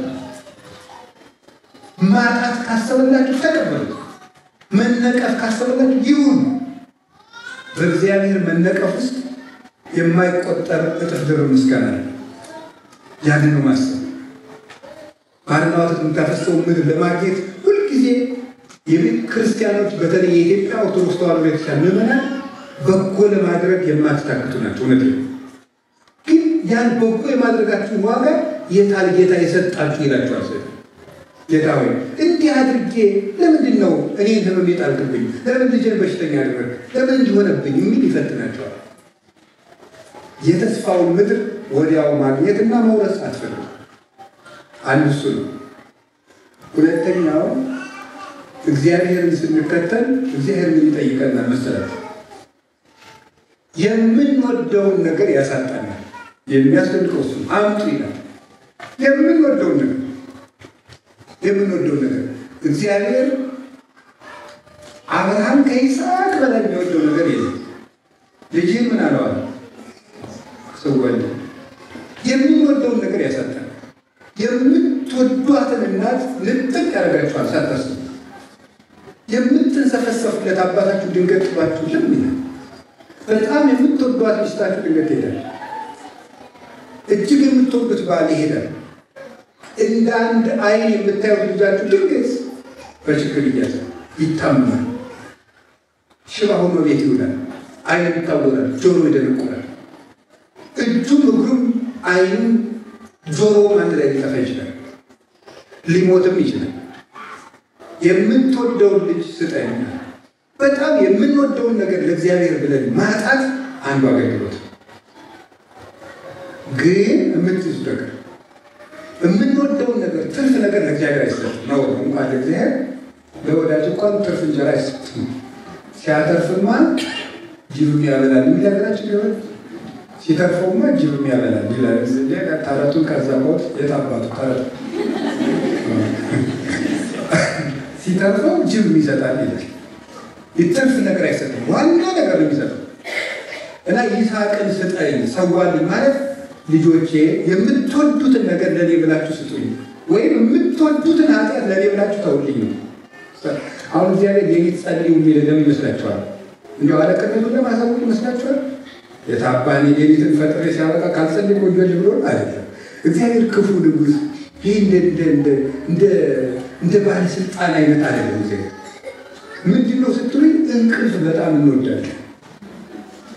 ማጣት ካሰበላችሁ ተቀበሉት። መነቀፍ ካሰበላችሁ ይሁን። በእግዚአብሔር መነቀፍ ውስጥ የማይቆጠር እጥፍ ድርብ ምስጋና አለ። ያንን ነው ማሰብ። ባርና ወተት የምታፈሰው ምድር ለማግኘት ሁልጊዜ ክርስቲያኖች በተለይ የኢትዮጵያ ኦርቶዶክስ ተዋሕዶ ቤተክርስቲያን ምዕመናን በጎ ለማድረግ የማትታክቱ ናቸው። እውነት ነው። ግን ያን በጎ የማድረጋችሁን ዋጋ የታል ጌታ የሰጣችሁ ይላችኋል። ጌታ ሆይ እንዲህ አድርጌ ለምንድን ነው እኔ ህመም የጣልክብኝ? ለምን ልጄን በሽተኛ አደረግ? ለምን እንዲሆነብኝ? የሚል ይፈትናቸዋል። የተስፋውን ምድር ወዲያው ማግኘትና መውረስ አትፈልጉ። አንዱ እሱ ነው። ሁለተኛው እግዚአብሔርን ስንከተል እግዚአብሔር ምን ይጠይቀናል መሰላችሁ? የምንወደውን ነገር ያሳጣናል። የሚያስደንቀው እሱ አምጡ ይላል። የምንወደውን ነገር እግዚአብሔር አብርሃም ከይስሐቅ በላይ የሚወደው ነገር የለም። ልጅህን ምን አለዋል? ሰወልድ። የምንወደውን ነገር ያሳጣናል። የምትወዷትን እናት ልጥቅ ያደርጋችኋል ሳታስቡ። የምትንሰፈሰፉለት አባታችሁ ድንገት ጥሏችሁ ለምን ይላል? በጣም የምትወዷት ሚስታችሁ ድንገት ትሄዳለች። እጅግ የምትወዱት ባል ይሄዳል። እንደ አንድ አይን የምታዩት ልጃችሁ ድንገት በችግር ይያዛል፣ ይታመማል፣ ሽባ ሆኖ ቤት ይውላል፣ አይን ይታወራል፣ ጆሮ ይደነቁራል። እጁም እግሩም አይኑም ጆሮውም አንድ ላይ ሊጠፋ ይችላል፣ ሊሞትም ይችላል። የምትወደውን ልጅ ስጠኝ። በጣም የምንወደውን ነገር ለእግዚአብሔር ብለን ማጣት አንዱ አገልግሎት። ግን የምትይዙ ነገር የምንወደውን ነገር ትርፍ ነገር ለእግዚአብሔር አይሰጥም ነው። እንኳን ለእግዚአብሔር ለወዳጅ እንኳን ትርፍ እንጀራ አይሰጥም። ሲያተርፍማ ጅብም ያበላል የሚላግራችሁ ቢሆን ሲተርፈውማ ጅብም ያበላል ይላል። ተረቱን ከዛ ሞት የታባቱ ተረት ሲተርፈው ጅብም ይሰጣል ይላል። የትርፍ ነገር አይሰጥም፣ ዋና ነገር ነው የሚሰጠው። እና ይስሐቅን ስጠኝ ሰዋልኝ ማለት ልጆቼ የምትወዱትን ነገር ለኔ ብላችሁ ስጡኝ፣ ወይም የምትወዱትን ኃጢአት ለኔ ብላችሁ ተውልኝ ነው። አሁን እግዚአብሔር የኔት ጸልዩ የሚል ለምን ይመስላችኋል? እንደው አለቅነቱን ለማሳወቅ ይመስላችኋል? የታባኒ የኔትን ፈጥሬ ሲያበቃ ካልጸልይ ወንጀል ብሎ አይደለም። እግዚአብሔር ክፉ ንጉሥ ይህ እንደ ባለስልጣን አይነት አይደለም። እግዚአብሔር ምንድነው ስትሉኝ እንቅልፍ በጣም እንወዳለን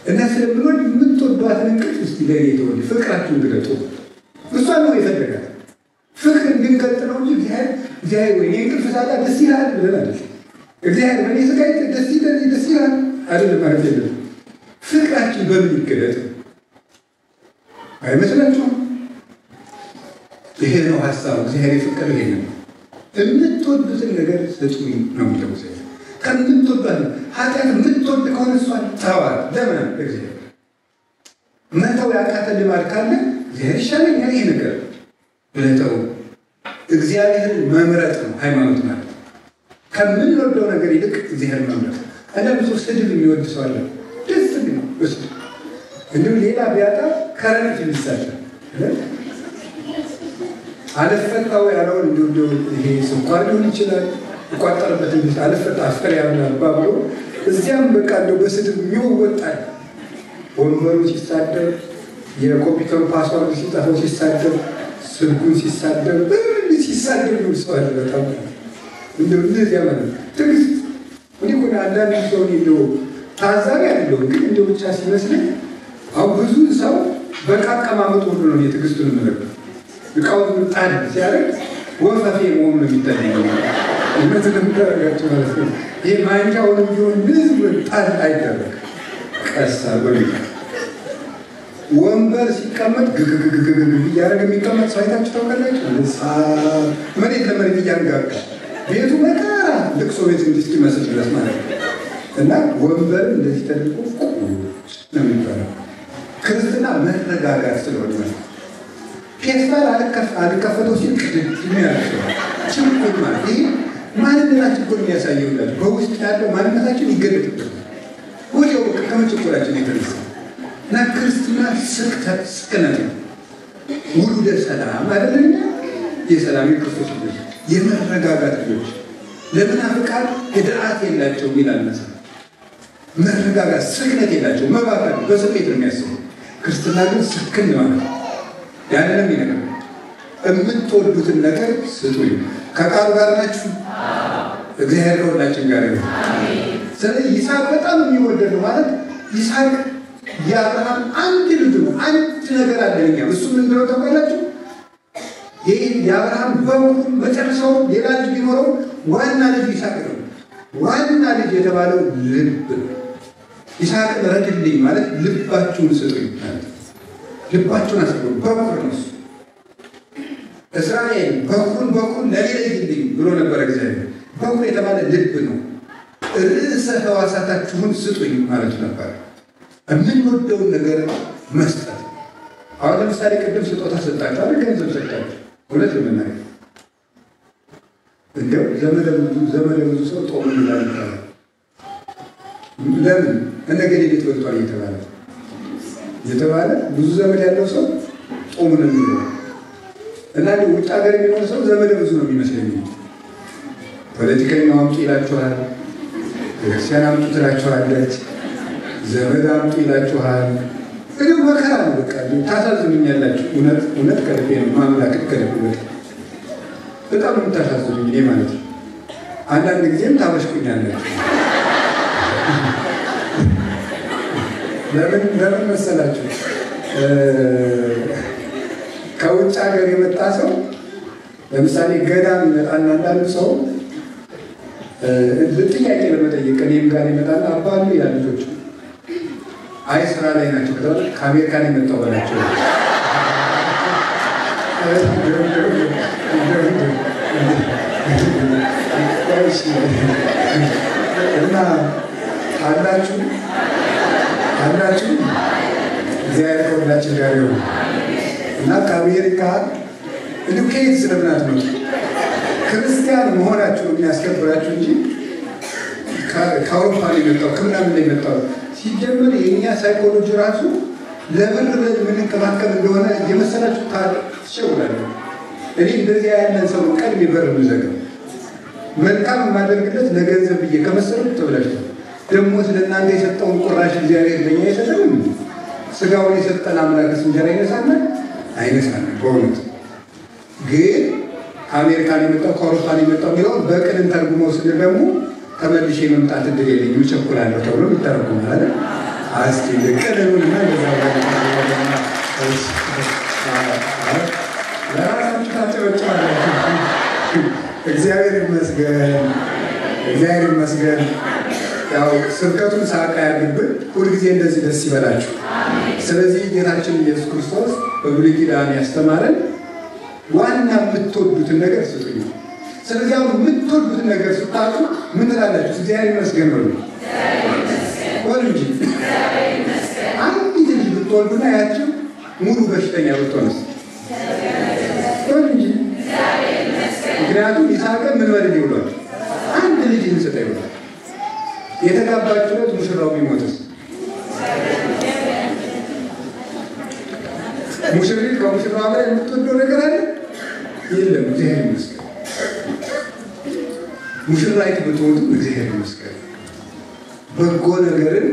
እና ስለምንወድ የምትወዷትን እንቅልፍ እስቲ ለኔ ተወል፣ ፍቅራችሁን ግለጡ። እሷ ነው የፈለጋት ፍቅር እንድንቀጥለው እንጂ እግዚአብሔር ወይ እንቅልፍ ሳላ ደስ ይላል ብለን አይደል? እግዚአብሔር በእኔ ስጋ ደስ ይላል አይደለም ማለት የለም። ፍቅራችን በምን ይገለጥ አይመስላችሁም? ይሄ ነው ሀሳቡ። እግዚአብሔር ፍቅር ይሄ ነው። የምትወዱትን ነገር ስጡኝ ነው የሚለው እግዚአብሔር። ከምትወዷት ኃጢአት የምትወድ ከሆነ እሷን ተዋት። ለምን እግዚአብሔር መተው ያቃተ ልማድ ካለ እግዚአብሔር ይሻለኛል ይሄ ነገር ብለተው እግዚአብሔርን መምረጥ ነው ሃይማኖት ማለት። ከምንወደው ነገር ይልቅ እግዚአብሔርን መምረጥ። አንዳንድ ሰው ስድብ የሚወድ ሰው አለ። ደስ ነው እሱ እንዲሁ ሌላ ቢያጣ ከረንት ይልሳል አለፈታው ያለውን እንዲሁ ይሄ ስኳር ሊሆን ይችላል ይቋጠርበት እንጂ አለፈታ አፈር ያምናል ባብሎ እዚያም በቃ እንደው በስድብ የሚወጣል። ወንበሩ ሲሳደብ፣ የኮምፒውተሩ ፓስዋርድ ሲጠፋው ሲሳደብ፣ ስልኩን ሲሳደብ ነው ሰው አለ። በጣም እንደው እንደዚያ ማለት ትዕግስት እንዲህ ሆነ። አንዳንድ ሰው እንደው ታዛቢ አይደለም ግን እንደው ብቻ ሲመስለኝ አሁን ብዙ ሰው በቃ አቀማመጡ ሁሉ ነው የትዕግስቱን መለከት እቃውን ጣል ሲያደርግ ወፈፌ መሆኑ ነው የሚታየው። እነዚህ ለምታረጋቸው ማለት ነው። ይህ ማንጫውንም ቢሆን ምንም ጣል አይደረግ ቀሳ በሚል ወንበር ሲቀመጥ ግግግግግግ እያደረገ የሚቀመጥ ሰው አይታችሁ ታውቃላችሁ? መሬት ለመሬት እያንጋጋ ቤቱ መከራ ልቅሶ ቤት እስኪመስል ድረስ ማለት ነው። እና ወንበር እንደዚህ ተደርጎ ቁጭ ነው የሚባለው። ክርስትና መረጋጋት ስለሆነ ማለት ፌስታል አልከፈተው ሲል ቅድም የሚያደርገው ችግር ማለት ይህ ማንነታችን እኮ የሚያሳየው እንዳለ በውስጥ ያለው ማንነታችን ይገለጥበታል ወዲያው ከመቸኮላችን የተነሳ እና ክርስትና ስክነት ነው። ውሉደ ሰላም አይደለም? የሰላም የክርስቶስ ልጆች የመረጋጋት ልጆች። ለመናፍቃን ህድአት የላቸው ይላል መጽሐፍ። መረጋጋት ስክነት የላቸው መባባል በስሜት ነው የሚያስቡ። ክርስትና ግን ስክን ማለት ነው። ያንንም ይነገር የምትወዱትን ነገር ስጡኝ። ከቃሉ ጋር ናችሁ? እግዚአብሔር ከሁላችን ጋር ይሁን። ስለዚህ ይስሐቅ በጣም የሚወደድ ነው ማለት ይስሐቅ የአብርሃም አንድ ልጅ ነው። አንድ ነገር አለኛ እሱ ምን ብለው ታውቃላችሁ? ይህ የአብርሃም በኩር መጨረሻው ሌላ ልጅ ቢኖረው ዋና ልጅ ይስሐቅ ነው። ዋና ልጅ የተባለው ልብ ነው። ይስሐቅ ረድልኝ ማለት ልባችሁን ስጡኝ ማለት ልባችሁን አስቡ። በኩር ነው እሱ። እስራኤል በኩር ለሌለይልኝ ብሎ ነበር እግዚአብሔር። በኩር የተባለ ልብ ነው። ርዕሰ ሕዋሳታችሁን ስጡኝ ማለት ነበር። የምንወደውን ነገር መስጠት። አሁን ለምሳሌ ቅድም ስጦታ ሰጣችሁ አይደል? ገንዘብ ሰጣችሁ። ሁለት ለምናገር እንደው ዘመደ ብዙ ሰው ጦም ይላል ይባላል። ለምን እነገሌ ቤት ወጥቷል እየተባለ ብዙ ዘመድ ያለው ሰው ጦም ነው የሚለው እና ውጭ ሀገር የሚኖር ሰው ዘመደ ብዙ ነው የሚመስለኝ። ፖለቲከኛው አምጡ ይላችኋል፣ ክርስቲያን አምጡ ትላችኋለች፣ ዘመድ አምጡ ይላችኋል። እንዲሁ መከራ ነው። በቃ ታሳዝኑኛላችሁ። እውነት ከልቤ ነው። ማምላክ ከልቤ በጣም የምታሳዝኑኝ እኔ ማለት ነው። አንዳንድ ጊዜም ታበሽቁኛላችሁ። ለምን መሰላችሁ? ከውጭ ሀገር የመጣ ሰው ለምሳሌ ገዳም ይመጣና አንዳንዱ ሰው ጥያቄ ለመጠየቅ እኔም ጋር ይመጣና አባሉ ይላል ልጆቹ። አይ ስራ ላይ ናቸው ከተባለ ከአሜሪካ ነው የመጣው በላቸው። እና አላችሁ እግዚአብሔር ከሁላችን ጋር ይሁን። እና ከአሜሪካ እንዲሁ ከየት ስለምናት ነው ክርስቲያን መሆናችሁ የሚያስከብራችሁ እንጂ ከአውሮፓ ነው የመጣው ከምናምን ነው የመጣው። ሲጀመር የእኛ ሳይኮሎጂ ራሱ ለምን ብለን የምንከባከብ እንደሆነ የመሰላችሁ ትሸውላላችሁ። እኔ እንደዚህ ያለን ሰው ቀን ቢበር ምዘገብ መልካም የማደርግለት ለገንዘብ ብዬ ከመሰሉት ተብላችኋል። ደግሞ ስለእናንተ የሰጠውን ቁራሽ እግዚአብሔር ለኛ የሰጠን ስጋውን የሰጠን አምላክስ እንጀራ ይነሳናል አይነሳንም። በእውነት ግን ከአሜሪካን የመጣው ከአውሮፓን የመጣው የሚለውን በቅን ተርጉመው ስንል ደግሞ ተመልሼ መምጣት እድል የለኝም እቸኩላለሁ ተብሎ ይተረጉማል አይደል? እስኪ ቅንኑና ለዛ ለራሳችሁ ታጨበጭባላችሁ። እግዚአብሔር ይመስገን። ያው ስብከቱን ሳቃ ያድርግብን። ሁልጊዜ እንደዚህ ደስ ይበላችሁ። ስለዚህ ጌታችን ኢየሱስ ክርስቶስ በብሉይ ኪዳን ያስተማረን ዋና የምትወዱትን ነገር ስጡኝ። ስለዚህ አሁን የምትወዱትን ነገር ስታጡ ምን ትላላችሁ? እግዚአብሔር ይመስገን በሉ እንጂ አንዲት ልጅ ብትወልዱና ያቸው ሙሉ በሽተኛ ብትሆንስ በሉ እንጂ። ምክንያቱም ይስሐቅን ምን በልን ይውሏል? አንድ ልጅ እንስጠ ይውሏል። የተጋባችሁለት ሙሽራው ቢሞትስ? ሙሽሪት ከሙሽራው ላይ የምትወደው ነገር አለ? የለም። እግዚአብሔር ይመስገን። ሙሽራይት ብትሞቱ እግዚአብሔር ይመስገን። በጎ ነገርን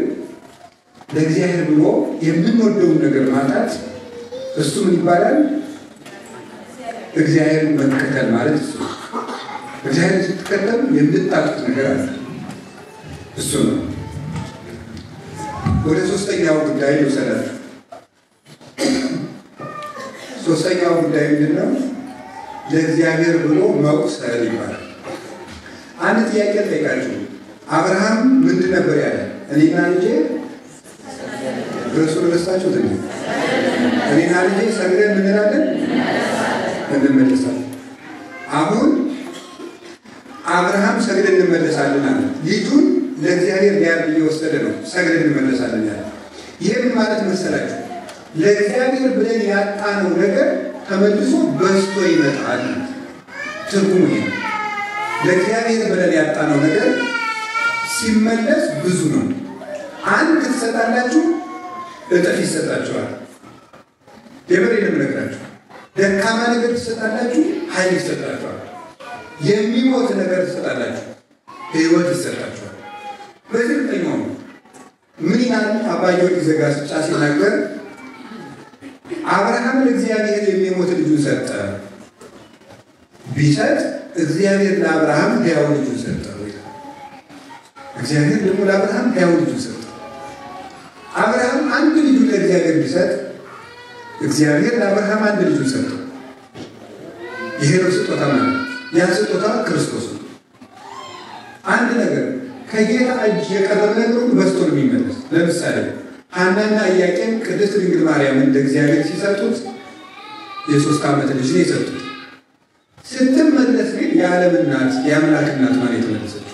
ለእግዚአብሔር ብሎ የምንወደውን ነገር ማጣት እሱ ምን ይባላል? እግዚአብሔርን መከተል ማለት እሱ። እግዚአብሔርን ስትከተሉ የምታጡት ነገር አለ። እሱ ነው። ወደ ሶስተኛው ጉዳይ ልውሰዳችሁ። ሶስተኛው ጉዳይ ምንድን ነው? ለእግዚአብሔር ብሎ መቁሰል ይባላል። አንድ ጥያቄ ጠይቃችሁ። አብርሃም ምንድን ነበር ያለ? እኔና ልጄ እርሱን ረስታችሁ ትል እኔና ልጄ ሰግደን ምንላለን እንመለሳለን። አሁን አብርሃም ሰግደን እንመለሳለን አለ። ልጁን ለእግዚአብሔር ሊያርድ እየወሰደ ነው። ሰግደን እንመለሳለን ያለ። ይህም ማለት መሰላችሁ ለእግዚአብሔር ብለን ያጣነው ነገር ተመልሶ በዝቶ ይመጣል። ትርጉሙ ይሄ ነው። ለእግዚአብሔር ብለን ያጣነው ነገር ሲመለስ ብዙ ነው። አንድ ትሰጣላችሁ፣ እጥፍ ይሰጣችኋል። የምሬን ነግራችሁ። ደካማ ነገር ትሰጣላችሁ፣ ኃይል ይሰጣችኋል። የሚሞት ነገር ትሰጣላችሁ፣ ሕይወት ይሰጣችኋል። በዚህ ልጠኛው ምን ይላል አባ ጊዮርጊስ ዘጋስጫ ሲናገር አብርሃም ለእግዚአብሔር የሚሞት ልጁን ሰጠ። ቢሰጥ እግዚአብሔር ለአብርሃም ሕያው ልጁን ሰጠ። እግዚአብሔር ደግሞ ለአብርሃም ሕያው ልጁን ሰጠ። አብርሃም አንድ ልጁን ለእግዚአብሔር ቢሰጥ እግዚአብሔር ለአብርሃም አንድ ልጁን ሰጠ። ይሄ ነው ስጦታ ማለት። ያ ስጦታ ክርስቶስ ነው። አንድ ነገር ከጌታ እጅ የቀረበ ነገር ሁሉ በስቶ ነው የሚመለስ። ለምሳሌ ሐናና ኢያቄም ቅድስት ድንግል ማርያምን ለእግዚአብሔር ሲሰጡት የ3 ዓመት ልጅ ነው የሰጡት። ስትመለስ ግን የዓለም እናት የአምላክ እናት ማለት የተመለሰችው።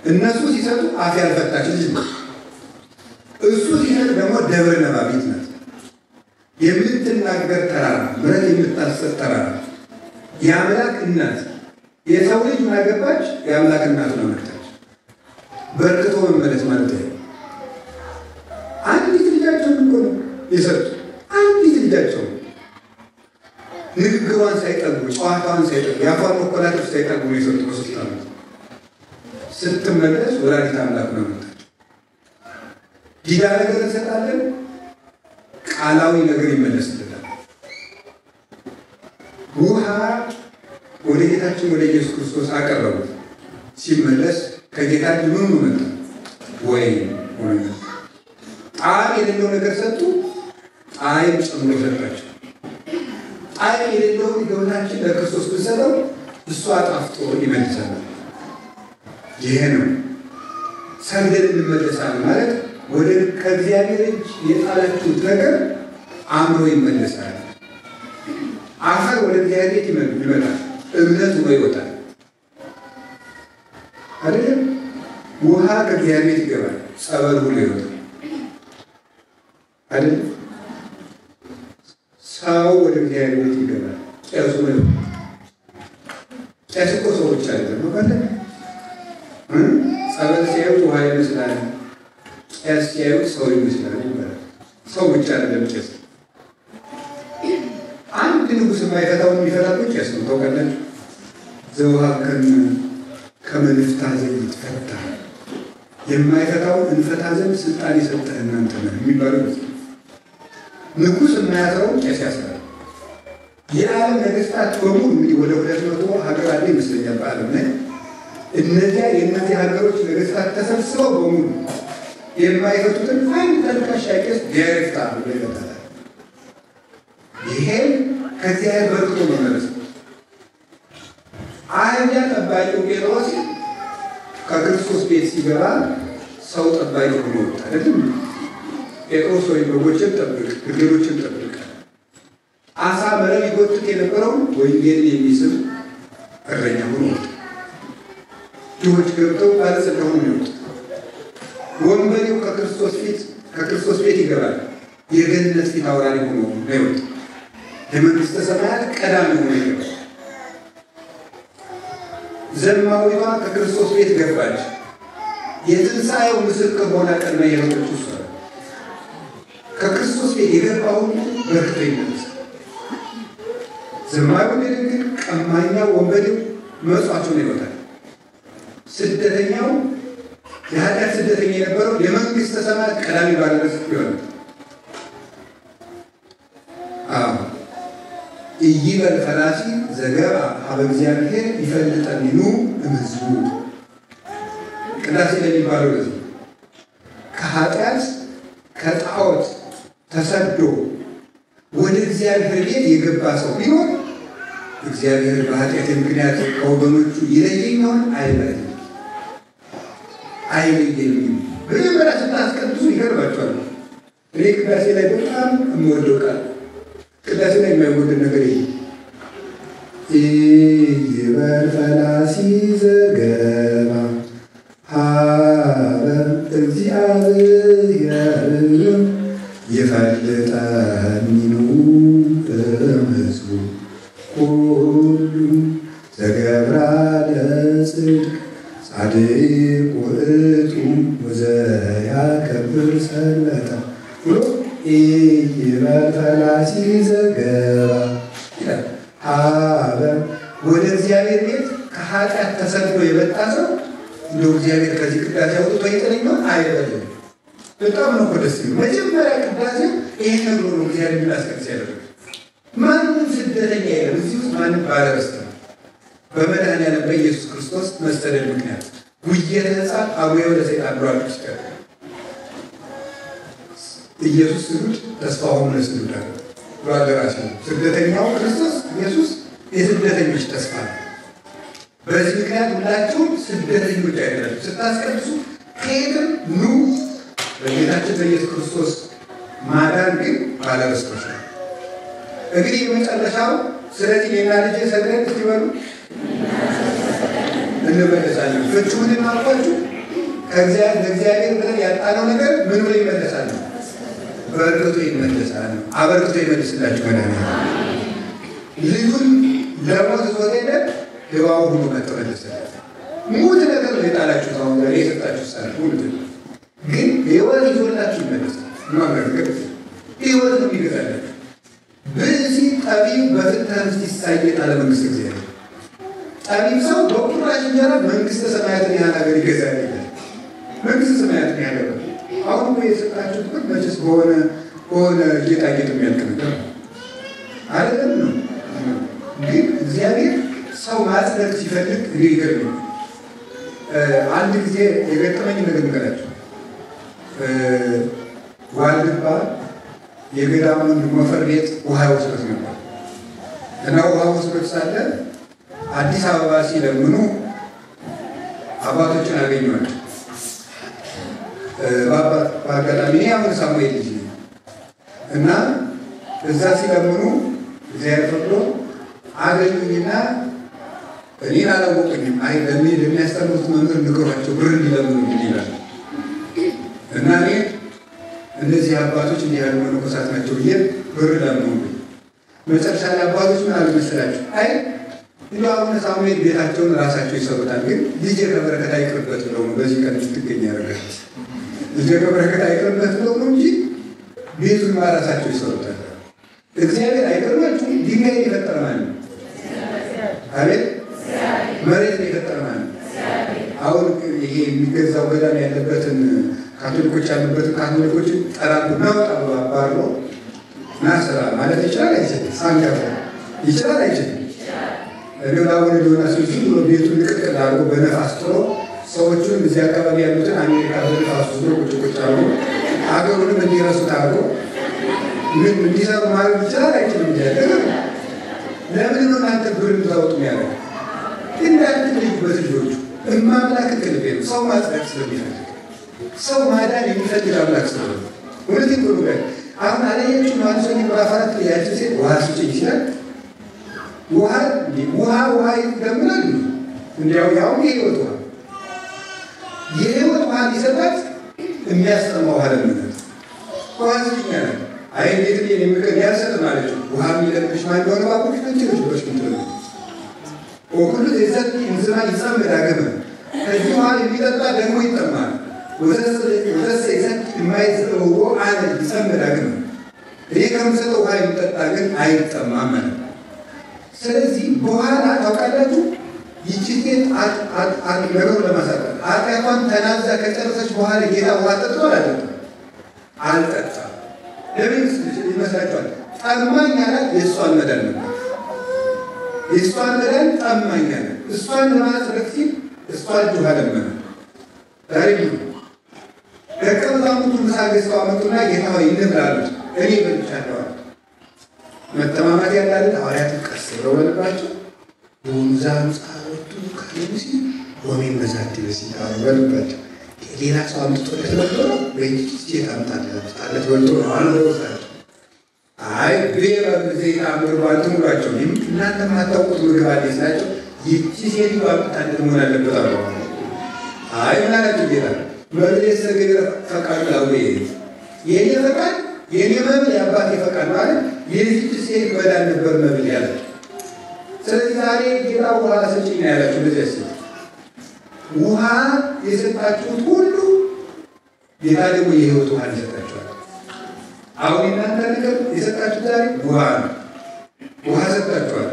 እነሱ ሲሰጡ አፍ ያልፈታች ልጅ ነው። እሱ ሲሰጥ ደግሞ ደብረ ነባቢት ናት። የምትናገር ተራራ፣ ምሕረት የምታሰጥ ተራራ፣ የአምላክ እናት። የሰው ልጅ ማገባች የአምላክ እናት ነው መጣች። በርክቶ መመለስ ማለት ነው። አንዲት ልጃቸውን እኮ ነው የሰጡት። አንዲት ልጃቸው ንግግሯን ሳይጠግቡ ጨዋታዋን ሳይጠግቡ የአፏን መኮላቶች ሳይጠግቡ ነው የሰጡት። በ3 ዓመት ስትመለስ ወላዲተ አምላክ ነው መጣች። ዲዳ ነገር እንሰጣለን፣ ቃላዊ ነገር ይመለስልናል። ውሃ ወደ ጌታችን ወደ ኢየሱስ ክርስቶስ አቀረቡት። ሲመለስ ከጌታ ምን መጣ? ወይን ሆነ። ጣዕም የሌለው ነገር ሰጡ፣ ጣዕም ጨምሮ ሰጣቸው። ጣዕም የሌለውን ሕይወታችን ለክርስቶስ ብንሰጠው እሱ አጣፍጦ ይመልሰናል። ይሄ ነው ሰግደን እንመለሳለን ማለት። ወደ ከእግዚአብሔር እጅ የጣላችሁት ነገር አምሮ ይመለሳል። አፈር ወደ እግዚአብሔር ይመጣል፣ እምነት ሆኖ ይወጣል አይደለም። ውሃ ከእግዚአብሔር ይገባል፣ ጸበል ሆኖ ይወጣል አይደለም። ሰው ወደ እግዚአብሔር ይገባል፣ ቄሱ ነው። ቄስ እኮ ሰው ብቻ አይደለም ማለት ጸበል ሲያዩት ውሃ ይመስላል፣ ቄስ ሲያዩት ሰው ይመስላል ይባላል። ሰው ብቻ አይደለም ቄስ። አንድ ንጉሥ የማይፈታውን የሚፈታው ቄስ ነው። ታውቃላችሁ? ዘውሃብከነ ከመ ንፍታሕ ዘኢትፈታ፣ የማይፈታውን እንፈታ ዘንድ ስልጣን የሰጠህ እናንተ ነህ የሚባለው ንጉሥ የማያስረውን ቄስ ያስራል። የዓለም ነገሥታት በሙሉ እንግዲህ ወደ 200 ሀገር አለ ይመስለኛል በዓለም ላይ። እነዚያ የእነዚህ ሀገሮች ነገሥታት ተሰብስበው በሙሉ የማይፈቱትን አንድ ተልካሻ ቄስ ዲያሬክታ ብሎ ይፈታል። ይሄን ከእግዚአብሔር በርክቶ መመለስ ነው። አህያ ጠባቂው ጴጥሮስ ከክርስቶስ ቤት ሲገባ ሰው ጠባቂ ሆኖ ወጣ አይደለም። ጴጥሮስ ወይ በጎችን ጠብቅ፣ ግልገሎችን ጠብቅ። አሳ መረብ ይጎትት የነበረውን ወንጌልን የሚስብ እረኛ ሆኖ ወጣ። ድሆች ገብተው ባለጸጋ ሆኖ ይወጣ። ወንበዴው ከክርስቶስ ቤት ይገባል፣ የገነት ፊት አውራሪ ሆኖ ይወጣ። የመንግስተ ሰማያት ቀዳሚ ሆኖ ይገባል። ዘማዊቷ ከክርስቶስ ቤት ገባች። የትንሣኤው ምስክር ሆና ቀድማ የሄደችው እሷ ናት። ከክርስቶስ ቤት የገባውን በርክቶ ይመለሳል። ዘማዊው ግን ቀማኛው፣ ወንበዴው መጽዋዕቱን ይወጣል። ስደተኛው የኃጢአት ስደተኛ የነበረው የመንግስተ ሰማያት ቀዳሚ ባለርስት ይሆናል። ኢይበል ፈላሲ ዘገባ ሀበ እግዚአብሔር ይፈልጠኒኑ እምሕዝቡ። ቅዳሴ ለሚባለው ለዚህ ከኃጢአት ከጣዖት ተሰዶ ወደ እግዚአብሔር ቤት የገባ ሰው ቢሆን እግዚአብሔር በኃጢአት ምክንያት ከወገኖቹ ይለየኛውን አይለይም አይለየኝም። በመጀመሪያ ስታስቀድሱ ይገርባቸዋል። እኔ ቅዳሴ ላይ በጣም የምወደው ቃል ቅዳሴ ላይ የማይወደድ ነገር የለም። ኢይበል ፈላሲ ዘገባ ሀበ እግዚአብሔር ይፈልጠኒኑ እምሕዝቡ ሁሉ ዘገብራ ለጽድቅ ጻድቅ ውእቱ ወዘያከብር ሰንበተ ብሎ ኢይበል ፈላሲ ዘገባ ሀበ ወደ እግዚአብሔር ቤት ከኃጢአት ተሰዶ የመጣ ሰው እንደው እግዚአብሔር ከዚህ ቅዳሴ አውጥቶ ይጥለኛል አይበልም። በጣም ነው ደስ የሚለው። መጀመሪያ ቅዳሴ ይሄን ነገር ነው እግዚአብሔር የሚያስቀድስ ያደረገው። ማንም ስደተኛ የለም እዚህ ውስጥ፣ ማንም ባለርስት ነው። በመድኃኒዓለም በኢየሱስ ክርስቶስ መሰደድ ምክንያት ጉየተ ሕፃን አቡየ ለሰይጣን ብሏል። ኢየሱስ ስሉት ተስፋውን ለስሉታል ብሏል ራሱ። ስደተኛው ክርስቶስ ኢየሱስ የስደተኞች ተስፋ ነው። በዚህ ምክንያት ሁላችሁም ስደተኞች አይደላችሁ። ስታስቀድሱ ከየትም ኑ፣ በጌታችን በኢየሱስ ክርስቶስ ማዳን ግን ባለርስቶች ነው። እንግዲህ የመጨረሻው ስለዚህ እኔና ልጄ ሰግደን እስኪበሉ እንመለሳለን። ፍቹን አልኳችሁ። ለእግዚአብሔር ብለን ያጣነው ነገር ምን ብሎ ይመለሳል? በርክቶ ይመለሳል። አበርክቶ ይመልስላችሁ መድኃኒዓለም። ልጁን ለሞት ዞት ሄደ፣ ህባው ሁሉ መተመለሰለት። ሙት ነገር ነው የጣላችሁት። አሁን ዛሬ የሰጣችሁ ሳል ሙት ግን ህይወት ይዞላችሁ ይመለሳል። ማመልከት ህይወት ነው የሚገዛላችሁ። በዚህ ጠቢብ በፍትሐ ርስት ይሳየጥ አለ መንግስተ እግዚአብሔር። ጠቢብ ሰው በቁራሽ እንጀራ መንግስተ ሰማያትን ያህል ሀገር ይገዛል ይላል። መንግስተ ሰማያትን ያህል አሁን የሰጣችሁት ግን መቼስ በሆነ ጌጣጌጥ የሚያልቅ ነገር አይደለም ነው። ግን እግዚአብሔር ሰው ማጽደቅ ሲፈልግ ይገርም። አንድ ጊዜ የገጠመኝ ነገር ንገራችሁ። ዋልድባ የገዳሙን ሞፈር ቤት ውሃ ወስዶት ነበር እና ውሃ ወስዶት ሳለ አዲስ አበባ ሲለምኑ አባቶችን አገኘዋቸው። በአጋጣሚ እኔ አሁን ሳሙኤል ልጅ ነኝ እና እዛ ሲለምኑ እግዚአብሔር ፈቅዶ አገኙኝና እኔን አላወቁኝም። አይ ለሚያስተምሩት መምህር ንገሯቸው ብር እንዲለምኑ ይላል እና እኔ እነዚህ አባቶች እንዲህ ያሉ መነኮሳት ናቸው ብዬ ብር ለምኑ። መጨረሻ ላይ አባቶች ምን አሉ መሰላችሁ? አይ እንደው አሁን ሳሙኤል ቤታቸውን ራሳቸው ይሰሩታል፣ ግን ልጄ ከበረከት አይቅርበት ብለው ነው በዚህ ቀን እንድትገኝ ያደርጋል። ልጄ ከበረከት አይቅርበት ብለው ነው እንጂ ቤቱን ራሳቸው ይሰሩታል። እግዚአብሔር አይቀርባችሁ። ድንጋይ የፈጠረ ማለት ነው። አቤት መሬት የፈጠረ ማለት ነው። አሁን ይሄ የሚገዛው ገዳም ያለበትን ካቶሊኮች ያሉበትን ካቶሊኮችን ጠራሉ ናውጣ ባባሮ ናስራ ማለት ይችላል አይችልም? ሳንጋፋ ይችላል አይችልም? ሌላውን ሊሆና ሲዙ ቤቱን ልቅቅል አድርጎ በነፋስ ጥሎ ሰዎቹን እዚህ አካባቢ ያሉትን አሜሪካ በነፋስ ጥሎ ቁጭ አድርጎ አገሩንም እንዲረሱት አድርጎ ምን እንዲሰሩ ማለት ይችላል አይችልም? ለምን ነው እናንተ ብር የምታወጡ ያለው? እንዳንተ ልዩበት ልጆቹ እማምላክ ቅልቤ ነው። ሰው ማጽደቅ ስለሚፈልግ ሰው ማዳን የሚፈልግ አምላክ ስለሆነ እውነቴን ብሎ አሁን አላያችሁ ማለት ሰው ምዕራፍ 4 ላይ ያቺ ሴት ውሃ ስጭኝ ይችላል። ውሃ ይደምራል። እንዲያው ያው የህይወት ውሃ ሊሰጣት የሚያስጠማ ውሃ ለምነት ውሃ ስጭኝ ያለ አይ እንዴት ነው የሚቀር ያሰጥ ማለት ነው። ውሃ የሚለብሽ ማን እንደሆነ ባቆሽ ተንችልሽ ብለሽ ምትለው ወኩሉ ዘት እንዝራ ይጻመድ አገመ ከዚህ ውሃ የሚጠጣ ደግሞ ይጠማል። ወዘስ ዘት የማይዘው አለ ይጻመድ አገመ እኔ ከምሰጠው ውሃ የሚጠጣ ግን አይጠማም ማለት ነው። ስለዚህ በኋላ ታውቃላችሁ ይቺ ሴት ነገሩ ለማሳጠር ኃጢአቷን ተናዛ ከጨረሰች በኋላ ጌታ ውሃ ጠጥቷል አልጠጣም። ለምን ይመስላችኋል? ጠማኝ አላት። የእሷን መዳን ነበር። የእሷን መዳን ጠማኝ አላት። እሷን ለማጽደቅ ሲል እሷን ውሃ ለመነ። ዛሬ ደቀ መዛሙርቱ ምሳ ገዝተው አመጡና ጌታ ሆይ እንብላ አሉት። እኔ በልቻለሁ አለ። መተማማት ያላለ ሐዋርያትን ቀስ ብለው በልባቸው ወንዛን ጻወቱ ከሙሲ ወሜን በዛት ይበሲታው በልባቸው ሌላ ሰው አምጥቶለት ነበር ወይ ጌታ አምጣለት ወልቶ አልወጣቸው። አይ ቤራ በዘይት አምርባል ትሙላቸው እናንተ ማታውቁት ምግብ አለ ይላቸው። ይቺ ሴት ባምጣለት መሆን አለበት አሉ። አይ ማለት ጌታ መብሌስ ገበረ ፈቃድ ነው የኔ ፈቃድ የኔ መብል የአባቴ ፈቃድ ማለት የዚች ሴት መዳን ነበር መብል ያለ። ስለዚህ ዛሬ ጌታ ውሃ ሰጪኝ ያላችሁ ለዚህ ሴት ውሃ የሰጣችሁት ሁሉ ጌታ ደግሞ የህይወት ውሃ ይሰጣችኋል። አሁን እናንተ ነገር የሰጣችሁት ዛሬ ውሃ ነው። ውሃ ሰጣችኋል።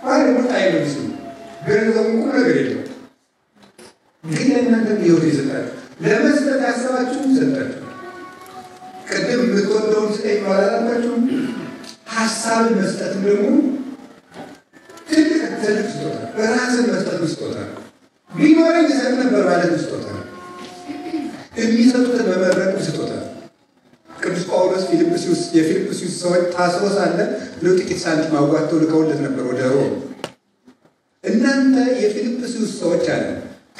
አሁን ምን አይነውስ ገንዘቡ ቁም ነገር የለም። ግን እናንተ የህይወት ይሰጣችሁ ለመስጠት ያሰባችሁ ሰጣችሁ። ቅድም የምትወደውን ስጠኝ ማለታችሁ ሀሳብ መስጠት ደግሞ ትልቅ ስጦታ ራስን መስጠት ስጦታ ነው። ቢኖረኝ ይሰጥ ነበር ማለት ስጦታ ነው። የሚሰጡትን በመረጡ ስጦታ ነው። ቅዱስ ጳውሎስ የፊልጵስዩስ ሰዎች ታስሮ ሳለ ለጥቂት ሳንቲም አዋጥተው ልከውለት ነበር ወደ ሮም። እናንተ የፊልጵስዩስ ሰዎች አለ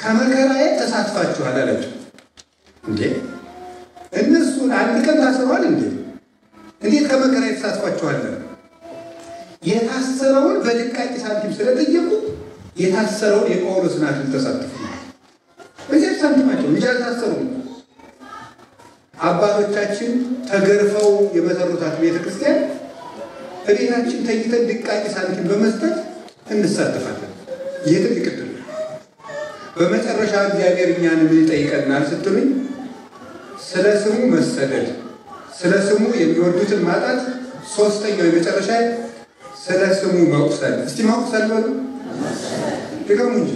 ከመከራዬ ተሳትፋችኋል አላቸው። እንዴ እነሱን አንድ ቀን ታስረዋል እንዴ? እንዴት ከመከራዬ ተሳትፋችኋል? የታሰረውን በድቃቂ ሳንቲም ስለጠየቁ የታሰረውን የጳውሎስን አክሊል ተሳትፉ። በዚህ ሳንቲማቸው እንጂ አልታሰሩም። አባቶቻችን ተገርፈው የመሰረቷት ቤተክርስቲያን በቤታችን ተይተን ድቃቂ ሳንቲም በመስጠት እንሳተፋለን። ይህ ትልቅ ዕድል። በመጨረሻ እግዚአብሔር እኛን ምን ይጠይቀናል ስትሉኝ፣ ስለ ስሙ መሰደድ፣ ስለ ስሙ የሚወዱትን ማጣት፣ ሶስተኛው የመጨረሻ ስለ ስሙ መቁሰል። እስቲ መቁሰል በሉ ድገሙ እንጂ።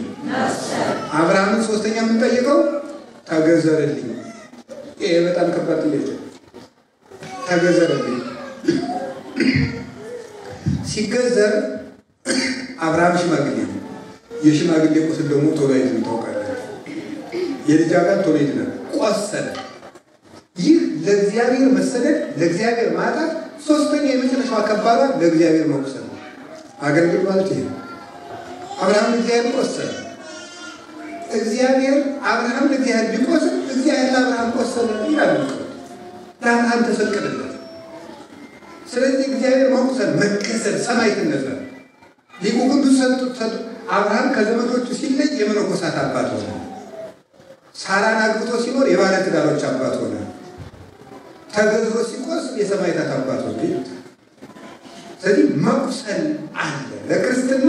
አብርሃምን ሶስተኛ የምንጠይቀው ተገዘረልኝ፣ ይሄ በጣም ከባድ ጥያቄ ተገዘረብኝ። ሲገዘር አብርሃም ሽማግሌ ነው። የሽማግሌ ቁስል ደግሞ ቶሎ አይድንም ታውቃለህ። የልጅ አጋር ቶሎ ይድናል። ቆሰለ። ይህ ለእግዚአብሔር መሰደድ፣ ለእግዚአብሔር ማጣት ሶስተኛ የመጨረሻው ከባድ ለእግዚአብሔር መቁሰል ነው። አገልግል ማለት ይሄ ነው። አብርሃም ለእግዚአብሔር ቆሰለ። እግዚአብሔር አብርሃም ለእግዚአብሔር ቢቆስል እግዚአብሔር ለአብርሃም ቆሰለ ይላል። ለአብርሃም ተፈቀደለት። ስለዚህ እግዚአብሔር መቁሰል፣ መከሰል ሰማዕትነት ነው። ሊቁ ቅዱስ ሰጥ አብርሃም ከዘመዶቹ ሲለይ የመነኮሳት አባት ሆነ። ሳራን አግብቶ ሲኖር የባለ ትዳሮች አባት ሆነ። ተገዝሮ ሲቆስል የሰማዕታት አባት ሆነ። ስለዚህ መቁሰል አለ። ለክርስትና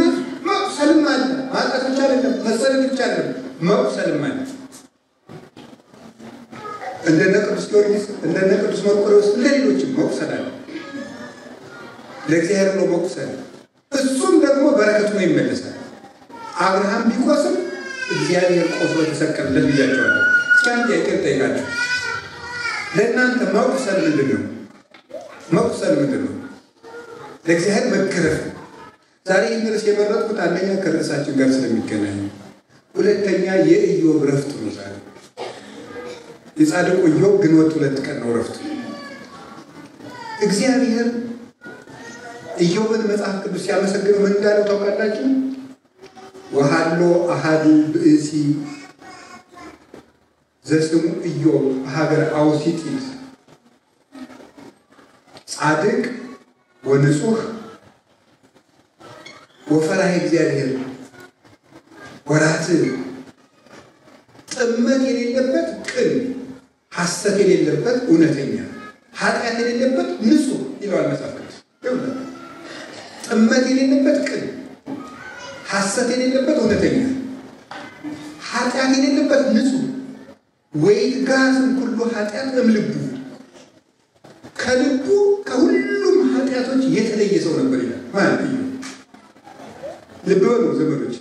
መቁሰልም አለ። ማጣት ብቻ አይደለም፣ መሰደድ ብቻ አይደለም፣ መቁሰልም አለ። እንደነ ቅዱስ ጊዮርጊስ እንደነ ቅዱስ መርቆሬዎስ እንደሌሎችም መቁሰል አለ። ለእግዚአብሔር ነው መቁሰል። እሱም ደግሞ በረከቱ ነው ይመለሳል። አብርሃም ቢቆስል እግዚአብሔር ቆስሎ ተሰቀለለት ብያቸዋለሁ። እስኪ ጥያቄ ጠይቃችሁ ለእናንተ መቁሰል ምንድን ነው? መቁሰል ምንድን ነው? ለእግዚአብሔር መገረፍ። ዛሬ ርዕስ የመረጥኩት አንደኛ ከርዕሳችን ጋር ስለሚገናኝ፣ ሁለተኛ የኢዮብ ረፍት ነው። ዛሬ የጻድቁ ኢዮብ ግንቦት 2 ቀን ነው ረፍቱ። እግዚአብሔር ኢዮብን መጽሐፍ ቅዱስ ሲያመሰግነው ምን እንዳለው ታውቃላችሁ? ወሃሎ አሃዱ ብእሲ ዘስሙ ኢዮብ ሀገር አውሲጢት ጻድቅ ወንጹህ ወፈራህ እግዚአብሔር ወራት ጥመት የሌለበት ቅን፣ ሐሰት የሌለበት እውነተኛ፣ ኃጢአት የሌለበት ንጹህ ይለዋል መጽሐፍ ቅዱስ። ጥመት የሌለበት ቅን፣ ሐሰት የሌለበት እውነተኛ፣ ኃጢአት የሌለበት ንጹህ ወይትጋዝም ሁሉ ኃጢአት እምልቡ ከልቡ ከሁሉም ኃጢአቶች የተለየ ሰው ነበር ይላል። ማለት ነው። ልብ በሉ ዘመዶች፣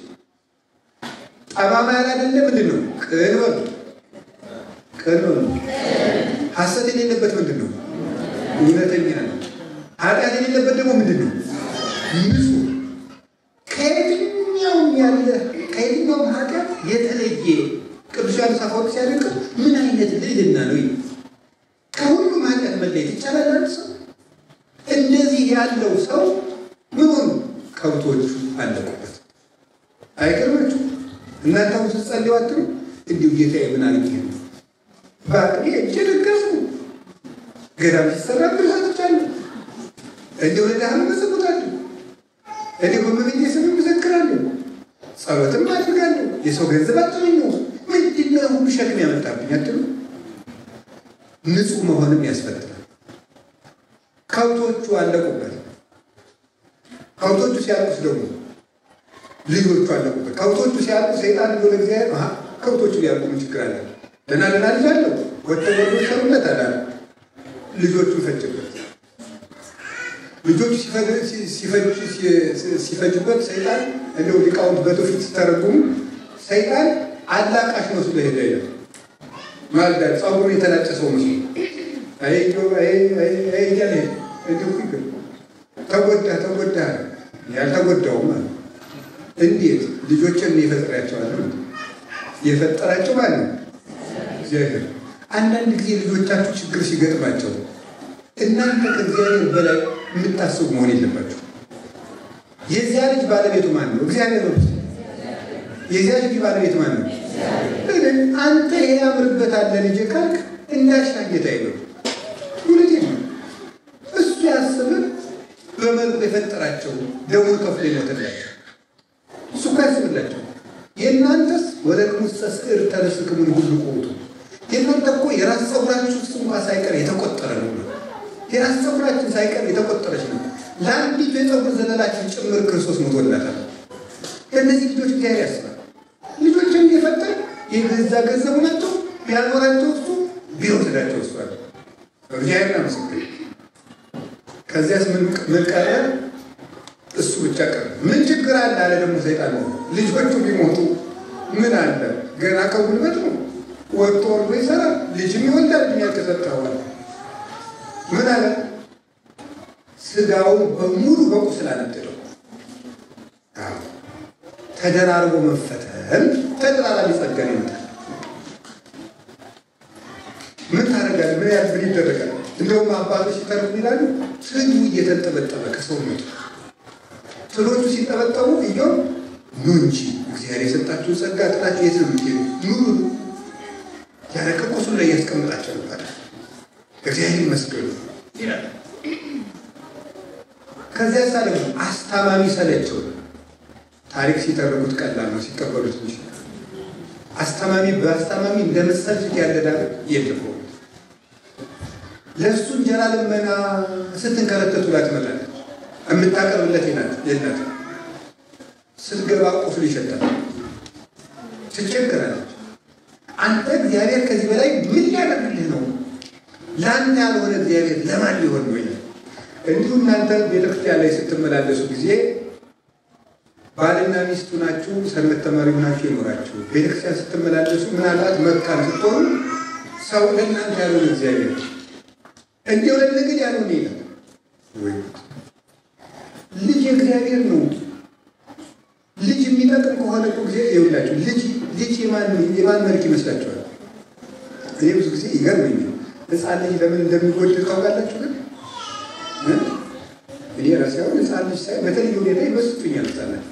ጠማማ ያላደለ ምንድን ነው? ቅን በሉ። ቅን በሉ። ሐሰት የሌለበት ምንድን ነው? እውነተኛ ነው። ኃጢአት የሌለበት ደግሞ ምንድን ነው? ንጹህ። ከየትኛውም ኃጢአት የተለየ ቅዱስ ዮሐንስ አፈወርቅ ሲያደንቅ ምን አይነት ልዕልና ነው! ከሁሉም ኃጢአት መለየት ይቻላል አንድ ሰው? እንደዚህ ያለው ሰው ምን ሆኑ? ከብቶቹ አለቁበት። አይገርማችሁ? እናንተ ውስጥ ጸልዩ አትሉ? እንዲሁ ጌታዬ ምን አድርጌ ነው ባቅኔ እጄ ደገፍኩ፣ ገዳም ሲሰራ ብልሃትቻለሁ፣ እንዲሁ ለዳህም መሰቡታለሁ፣ እንዲሁ በመቤቴ ስም መዘክራለሁ፣ ጸሎትም አድርጋለሁ፣ የሰው ገንዘብ አጥመኘው፣ ምንድነው ሁሉ ሸክም ያመጣብኝ አትሉ? ንጹህ መሆንም ያስፈልጋል። ከብቶቹ አለቁበት። ከብቶቹ ሲያልቁስ ደግሞ ልጆቹ አለቁበት። ከብቶቹ ሲያልቁ ሰይጣን ብሎ ለእግዚአብሔር ከብቶቹ ሊያልቁ ምን ችግር አለ? ደህና ልጅ አለው ወተወዶ ሰሩለት አለ። ልጆቹን ፈጅበት። ልጆቹ ሲፈጅበት ሰይጣን እንደው ሊቃውንት በትውፊት ሲተረጉሙ ሰይጣን አላቃሽ መስሎ ሄደ ይላል። ማልዳ ጸጉሩን የተላጨ ሰው መስሎ እያለ እንዲሁ ይገል ተጎዳ ያልተጎዳው ማለት እንዴት ልጆችን የፈጠራቸዋለሁ? የፈጠራቸው ማለት ነው እግዚአብሔር። አንዳንድ ጊዜ ልጆቻችሁ ችግር ሲገጥማቸው እናንተ ከእግዚአብሔር በላይ የምታስቡ መሆን የለባችሁ። የዚያ ልጅ ባለቤቱ ማን ነው? እግዚአብሔር ነው። የዚያ ልጅ ባለቤት ማን ነው? አንተ ይሄ ያምርበታል ልጅ ካልክ እንዳሻየት አይለው ሁለት ነው። እሱ ያስብን በመልኩ የፈጠራቸው ደሙን ከፍሎ ይሞትላቸው እሱ ካስብላቸው። የእናንተስ ወለቅሙስ ተስዕር ተረስክሙን ሁሉ ቆውቱ። የእናንተ እኮ የራስ ፀጉራችሁ እንኳ ሳይቀር የተቆጠረ ነው። የራስ ፀጉራችን ሳይቀር የተቆጠረች ነው። ለአንዲቱ የፀጉር ዘለላችን ጭምር ክርስቶስ ሞቶላታል። ለእነዚህ ልጆች እግዚአብሔር ያስባል። ልጆችን የፈጠረ የገዛ ገንዘቡ ናቸው። ቢያኖራቸው እሱ ቢወስዳቸው እሱ አለ። እግዚአብሔር ያመስገን። ከዚያስ ምን ቀረ? እሱ ብቻ ቀረ። ምን ችግር አለ አለ ደግሞ ሰይጣን። ልጆቹ ቢሞቱ ምን አለ? ገና ከጉልበት ነው። ወጥቶ ወርዶ ይሰራል፣ ልጅም ይወልዳል። የሚያከሰጠዋል ምን አለ? ስጋውን በሙሉ በቁስል አነደደው። ተደራርቦ መፈተን ተደራራቢ ጸጋ ይመጣል። ምን ታደርጋለህ? ምን ያህል ይደረጋል? እንደውም አባቶች ሲተርፉ ይላሉ ትሉ እየተንጠበጠበ ከሰውነቱ ትሎቹ ሲጠበጠቡ እየው ኑ እንጂ እግዚአብሔር የሰጣችሁ ጸጋ ጥላችሁ የት ነው የምትሄዱ? ኑ ያለ ከቁስሉ ላይ ያስቀምጣቸው ነበር። እግዚአብሔር ይመስገን ይላል። ከዚያ ሳለ አስታማሚ ሰለቸው። ታሪክ ሲተርኩት ቀላል ነው፣ ሲቀበሉት እንጂ አስታማሚ በአስታማሚ እንደመሰልት ያለዳል የለም። ለሱ እንጀራ ልመና ስትንከረተቱ ላይ ትመጣለች። የምታቀርብለት የላት ስትገባ ቁስሉ ይሸታል፣ ትቸገራለች። አንተ እግዚአብሔር ከዚህ በላይ ምን ሊያደርግልህ ነው? ለአንተ ያልሆነ እግዚአብሔር ለማን ሊሆን ነው? እንዲሁ እናንተ ቤተክርስቲያን ላይ ስትመላለሱ ጊዜ ባልና ሚስቱ ናችሁ፣ ሰንበት ተማሪ ናችሁ የኖራችሁ ቤተክርስቲያን ስትመላለሱ ምናልባት መካን ስትሆኑ ሰው ለእናንተ ያልሆነ እግዚአብሔር እንዲሁ ለነገድ ያልሆነ ይላል ወይ? ልጅ እግዚአብሔር ነው። ልጅ የሚጠቅም ከሆነ እኮ እግዚአብሔር ይውላችሁ። ልጅ የማን መልክ ይመስላችኋል? እኔ ብዙ ጊዜ ይገርመኛል። ሕፃን ልጅ ለምን እንደሚወደድ ታውቃላችሁ? ግን እኔ ራሴ አሁን ሕፃን ልጅ ሳይ በተለይ ሁኔታ ይመስጡኛል። ሕፃናት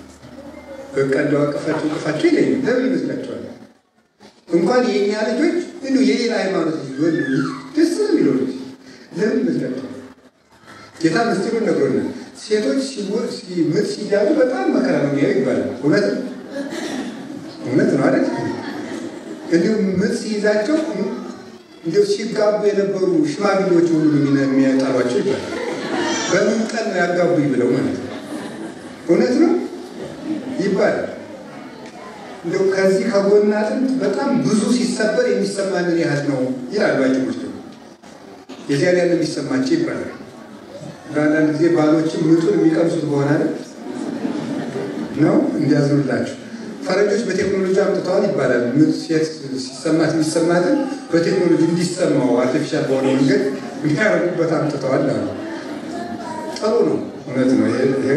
በቃ እንደው አቅፋቸው ይለኛል። ለምን ይመስላችኋል? እንኳን የእኛ ልጆች እንዲሁ የሌላ ሃይማኖት ልጅ ወንድ ልጅ ደስ ነው የሚለው ልጅ ለምን ይመስላችኋል? ጌታ ምስጢሩን ነግሮናል። ሴቶች ምጥ ሲያዙ በጣም መከራ ነው ይባላል። እውነት ነው አይደል? እንዲሁም ምጥ ሲይዛቸው እንዲሁ ሲጋቡ የነበሩ ሽማግሌዎች ሁሉ የሚያጣሏቸው ይባላል። በምን ቀን ነው ያጋቡኝ ብለው ማለት ነው። እውነት ነው ይባላል። እንዲሁ ከዚህ ከጎና አጥንት በጣም ብዙ ሲሰበር የሚሰማንን ያህል ነው ይላል ባጭሞች ደግሞ የዚያ ያለ የሚሰማቸው ይባላል። አንዳንድ ጊዜ ባሎችም ምጡን የሚቀምሱት በሆነ ነው እንዲያዝኑላችሁ። ፈረንጆች በቴክኖሎጂ አምጥተዋል ይባላል። ምጥ ሴት ሲሰማት የሚሰማትን በቴክኖሎጂ እንዲሰማው አርቲፊሻል በሆነ መንገድ የሚያደርጉበት አምጥተዋል አሉ። ጥሩ ነው፣ እውነት ነው። ይሄ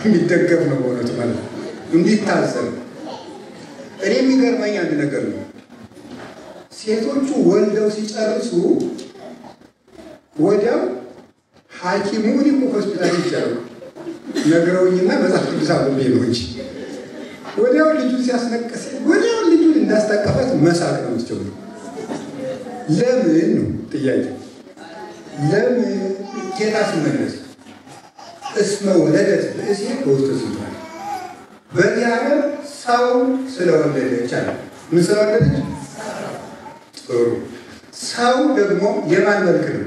የሚደገፍ ነው በእውነቱ ማለት ነው። እንዲታዘብ እኔ የሚገርመኝ አንድ ነገር ነው። ሴቶቹ ወልደው ሲጨርሱ ወዲያው ሐኪሙን እኮ ሆስፒታል ይቻላል ነገረውኝና መጽሐፍ ቅዱስ አብቤ ነው እንጂ ወዲያው ልጁን ሲያስነቀስ ወዲያው ልጁን እንዳስታቀፋት መሳቅ ነው የምትጀምረው። ለምን ነው ጥያቄ? ለምን ጌታ ሲመለስ እስመ ወለደት ብእሴ በውስተ ዝንቱ በዚህ ሀገር ሰው ስለወለደች አለ። ምን ስለወለደች? ጥሩ ሰው ደግሞ የማን መልክ ነው?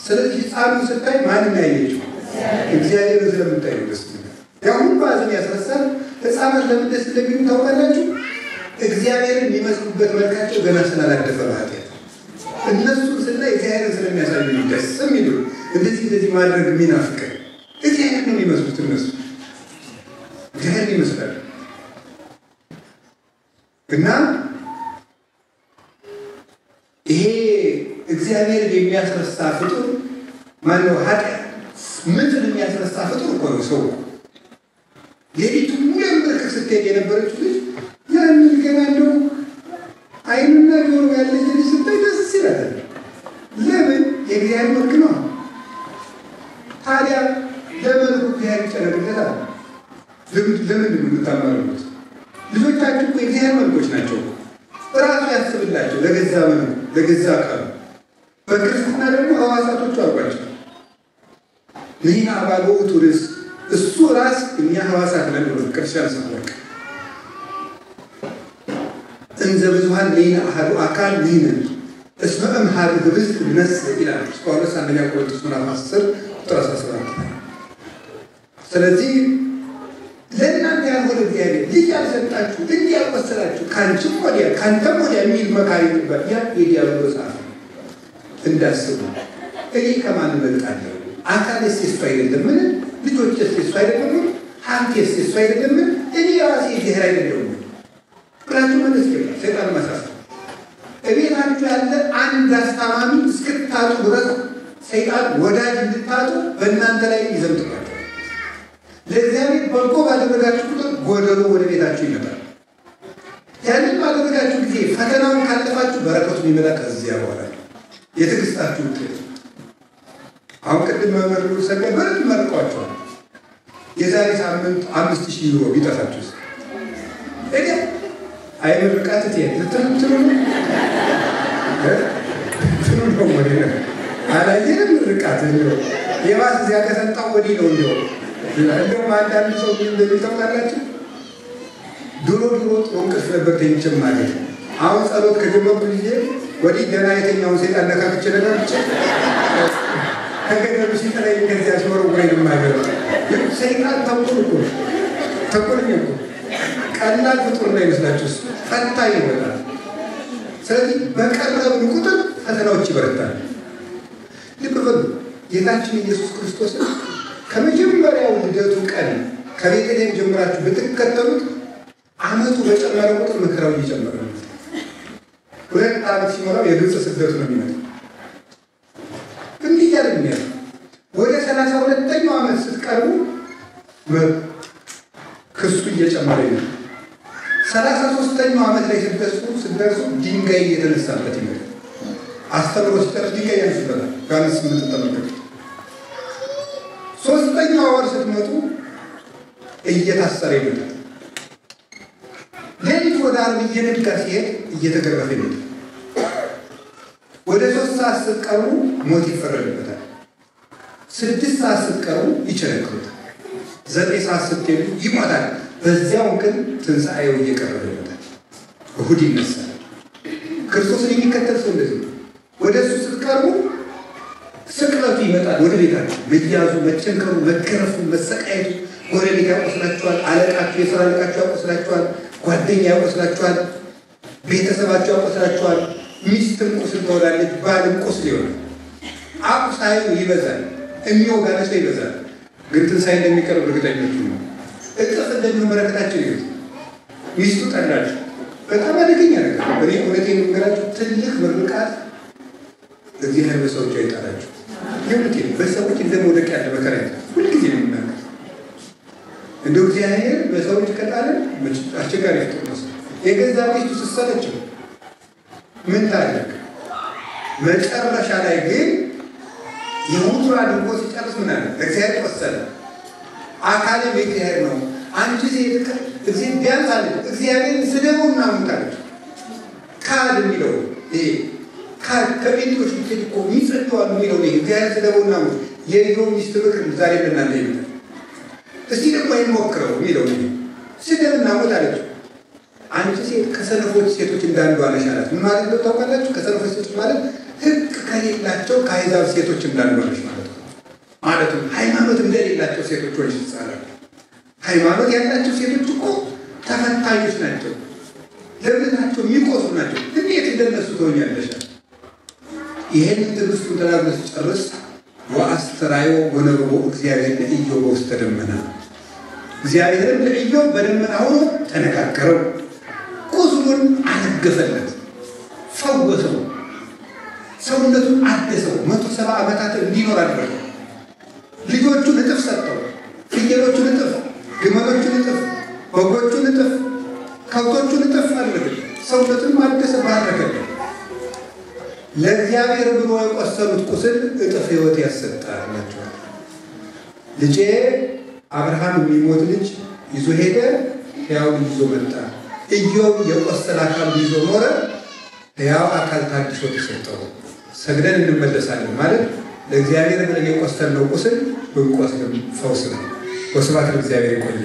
ስለዚህ ሕፃኑን ስታይ ማንን ያየችው? እግዚአብሔርን ስለምታይ ነው ደስ የሚለው። ያሁን ባዝን ያስረሳል። ሕፃናት ለምን ደስ እንደሚሉ ታውቃላችሁ? እግዚአብሔርን የሚመስሉበት መልካቸው ገና ስላላደፈ በኃጢአት እነሱን ስናይ እግዚአብሔርን ስለሚያሳዩ ደስ የሚሉ እንደዚህ ማድረግ የሚናፍቅ እግዚአብሔር ነው የሚመስሉት። እነሱ እግዚአብሔርን ይመስላሉ እና ይሄ እግዚአብሔርን የሚያስረሳ ፍጡር ማነው? ኃጢአት ምጥን የሚያስረሳ ፍጡር እኮ ነው ሰው። ሌሊቱ ሙሉ በርከክ ስትሄድ የነበረችው ልጅ ያንን ገና እንደው አይኑና ጆሮ ያለች ልጅ ስታይ ደስ ይላል። ለምን? የእግዚአብሔር መልክ ነው። ታዲያ ለመልኩ እግዚአብሔር ይጨነቅለታል። ለምንድን ነው የምታማሩት? ልጆቻችሁ እኮ የእግዚአብሔር መልኮች ናቸው። ራሱ ያስብላቸው ለገዛ መልኩ ለገዛ አካሉ። በክርስትና ደግሞ ሕዋሳቶቹ አልቋቸው ይህን አባል ውእቱ ርእስ እሱ ራስ እኛ ሕዋሳት ነን ብሎ ክርስቲያን ሰብክ እንዘ ብዙኃን ሌላ አሐዱ አካል ይህንን እስመ እምኀበ ህብስት ንነስእ ይላል ጳውሎስ አንደኛ ቆሮንቶስ ምዕራፍ 10 ቁጥር 17። ስለዚህ ለእናንተ ያልሆነ እግዚአብሔር ልጅ ያልሰጣችሁ ልጅ ያልወሰዳችሁ ከአንቺም ወዲያ ከአንተም ወዲያ የሚል መካሪ ነበር። ያ የዲያብሎስ አፍ እንዳስቡ እኔ ከማን እበልጣለሁ? አካሌስ የእሱ አይደለምን? ልጆቼስ የእሱ አይደለምን? ሀብቴስ የእሱ አይደለምን? እኔ ራሴ እግዚአብሔር አይደለሁም ብላችሁ መለስ ይገባል። ሰይጣን መስራት እቤታችሁ ያለ አንድ አስታማሚ እስክታጡ ድረስ ሰይጣን ወዳጅ እንድታጡ በእናንተ ላይ ይዘምታል። ለእግዚአብሔር በጎ ባደረጋችሁ ቁጥር ጎደሎ ወደ ቤታችሁ ይመጣል። ያንን ባደረጋችሁ ጊዜ ፈተናውን ካለፋችሁ በረከቱ የሚመጣ ከዚያ በኋላ የትዕግስታችሁ ውጤት። አሁን ቅድም መምህር ሰገድ በረት መርቋቸዋል። የዛሬ ሳምንት 5000 ዩሮ ቢጠፋችሁ እኔ አይምርቃት ትሉ ነው ወደ አላየንም ርቃት ነው የባስ እዚያ ከሰጣው ወዲህ ነው እንደውም አንዳንድ ሰው እንደሚተውላላችሁ ድሮ ጥሩ እንቅልፍ ነበር ተኝቼም ማለት አሁን ጸሎት ከጀመርኩ ጊዜ ወዲህ ገና የተኛውን ሰይጣን ነካክቼ ነካክቼ ከገደሉ ሲጠራኝ ከዚያ ሲወረውረኝ ማገር ሰይጣን ተንኮለኛ እኮ ቀላል ፍጡር ነው ይመስላችሁ ፈታኝ ይሆናል። ስለዚህ በቀረብን ቁጥር ፈተናዎች ይበረታሉ። ልብ በሉ ጌታችን ኢየሱስ ክርስቶስ ከመጀመሪያው ልደቱ ቀን ከቤተልሔም ጀምራችሁ ብትከተሉት ዓመቱ በጨመረ ቁጥር መከራው እየጨመረ ነው። 2 ዓመት ሲሞላው የግብፅ ስደቱ ነው የሚመጣው። እንዲህ ያለ ነው። ወደ 32ኛው ዓመት ስትቀርቡ ክሱ እየጨመረ ነው። 33ኛው ዓመት ላይ ስትደርሱ ድንጋይ እየተነሳበት ይመጣል። አስተምሮ ሲጨርስ ድንጋይ ያንስበታል። ዮሐንስ 8 ተመልከቱ። 3ኛው ወር ስትመጡ እየታሰረ ይመጣል። ሌሊት ወደ ዓርብ እየነጋ ሲሄድ እየተገረፈ ይመጣል። ወደ 3 ሰዓት ስትቀርቡ ሞት ይፈረድበታል። 6 ሰዓት ስትቀርቡ ይቸነክሩታል። 9 ሰዓት ስትሄዱ ይሞታል። በዚያው ግን ትንሣኤው እየቀረበ ይመጣል። እሑድ ይነሳል። ክርስቶስን የሚከተል ሰው እንደዚህ ነው። ወደ እሱ ስትቀርቡ ስቅለቱ ይመጣል። ወደ ቤታችሁ መያዙ፣ መቸንከሩ፣ መገረፉ፣ መሰቃየቱ ጎረቤት ያቆስላችኋል። አለቃችሁ፣ የሥራ አለቃችሁ ያቆስላችኋል። ጓደኛ ያቆስላችኋል። ቤተሰባችሁ ያቆስላችኋል። ሚስትም ቁስል ትሆናለች፣ ባልም ቁስል ይሆናል። አቁሳዩ ይበዛል፣ የሚወጋነ ሰው ይበዛል። ግን ትንሣኤ እንደሚቀርብ እርግጠኞች ነው። እጥፍ እንደሚሆን በረከታችን ይሁን። ሚስቱ ጠላችሁ፣ በጣም አደገኛ ነገር። እኔ እውነቴን የምነግራችሁ ትልቅ ምርቃት እግዚአብሔር በሰዎች አይጣላችሁ። የእውነቴን በሰዎች እንደመውደቅ ያለ መከራ ሁልጊዜ ነው የምናገር። እንደው እግዚአብሔር በሰዎች ከጣለን አስቸጋሪ ፍጡር ነው። የገዛ ሚስቱ ስትሰለችው ምን ታደርግ? መጨረሻ ላይ ግን የሁሉ አድርጎ ሲጨርስ ምን አለ? እግዚአብሔር ወሰነ። አካልም የእግዚአብሔር ነው። አንቺ ሴት እግዚአብሔር ቢያንስ አለ እግዚአብሔርን ስደቡና ሙታለች። ካድ የሚለው ይሄ ከቤቶች ፊት እኮ የሚጸጥዋል የሚለው ይሄ እግዚአብሔር ስደቡና ሙት የኢዮብ ሚስት ምክር ዛሬ ለእናንተ ይመጣል። እስቲ ደግሞ ይሞክረው የሚለው ይሄ ስደብና ሙት አለች። አንቺ ሴት ከሰነፎች ሴቶች እንዳንዱ አለሽ አላት። ምን ማለት ነው ታውቃላችሁ? ከሰነፎች ሴቶች ማለት ሕግ ከሌላቸው ከአሕዛብ ሴቶች እንዳንዱ አለሽ ማለት ነው። ማለትም ሃይማኖት እንደሌላቸው ሴቶች ሆነሽ ትጻላለች። ሃይማኖት ያላቸው ሴቶች እኮ ተፈታኞች ናቸው። ለእምነታቸው የሚቆሱ ናቸው። እንዴት እንደነሱ ትሆኛለሽ? ይሄንን ትዕግስቱን ተናግሮ ሲጨርስ ወአስተርአዮ ወነበቦ እግዚአብሔር ለኢዮብ በውስተ ደመና፣ እግዚአብሔርም ለኢዮብ በደመና ሆኖ ተነጋገረው፣ ቁስሉን አነገፈለት፣ ፈወሰው፣ ሰውነቱን አደሰው፣ 170 ዓመታት እንዲኖር አደረገው። ልጆቹን እጥፍ ሰጠው፣ ፍየሎቹን እጥፍ፣ ግመሎቹን እጥፍ፣ በጎቹን እጥፍ፣ ከብቶቹን እጥፍ አደረገ። ሰውነቱን አደሰ፣ ባረከለት። ለእግዚአብሔር ብሎ የቆሰሉት ቁስል እጥፍ ሕይወት ያሰጣል ናቸዋል። ልጄ አብርሃም የሚሞት ልጅ ይዞ ሄደ፣ ሕያው ልጅ ይዞ መጣ። ኢዮብ የቆሰለ አካል ይዞ ኖረ፣ ሕያው አካል ታድሶ ተሰጠው። ሰግደን እንመለሳለን ማለት ለእግዚአብሔር ብለን የቆሰልነው ቁስል ብንቆስልም ፈውስ ነው። ወስብሐት ለእግዚአብሔር። ይቆያል።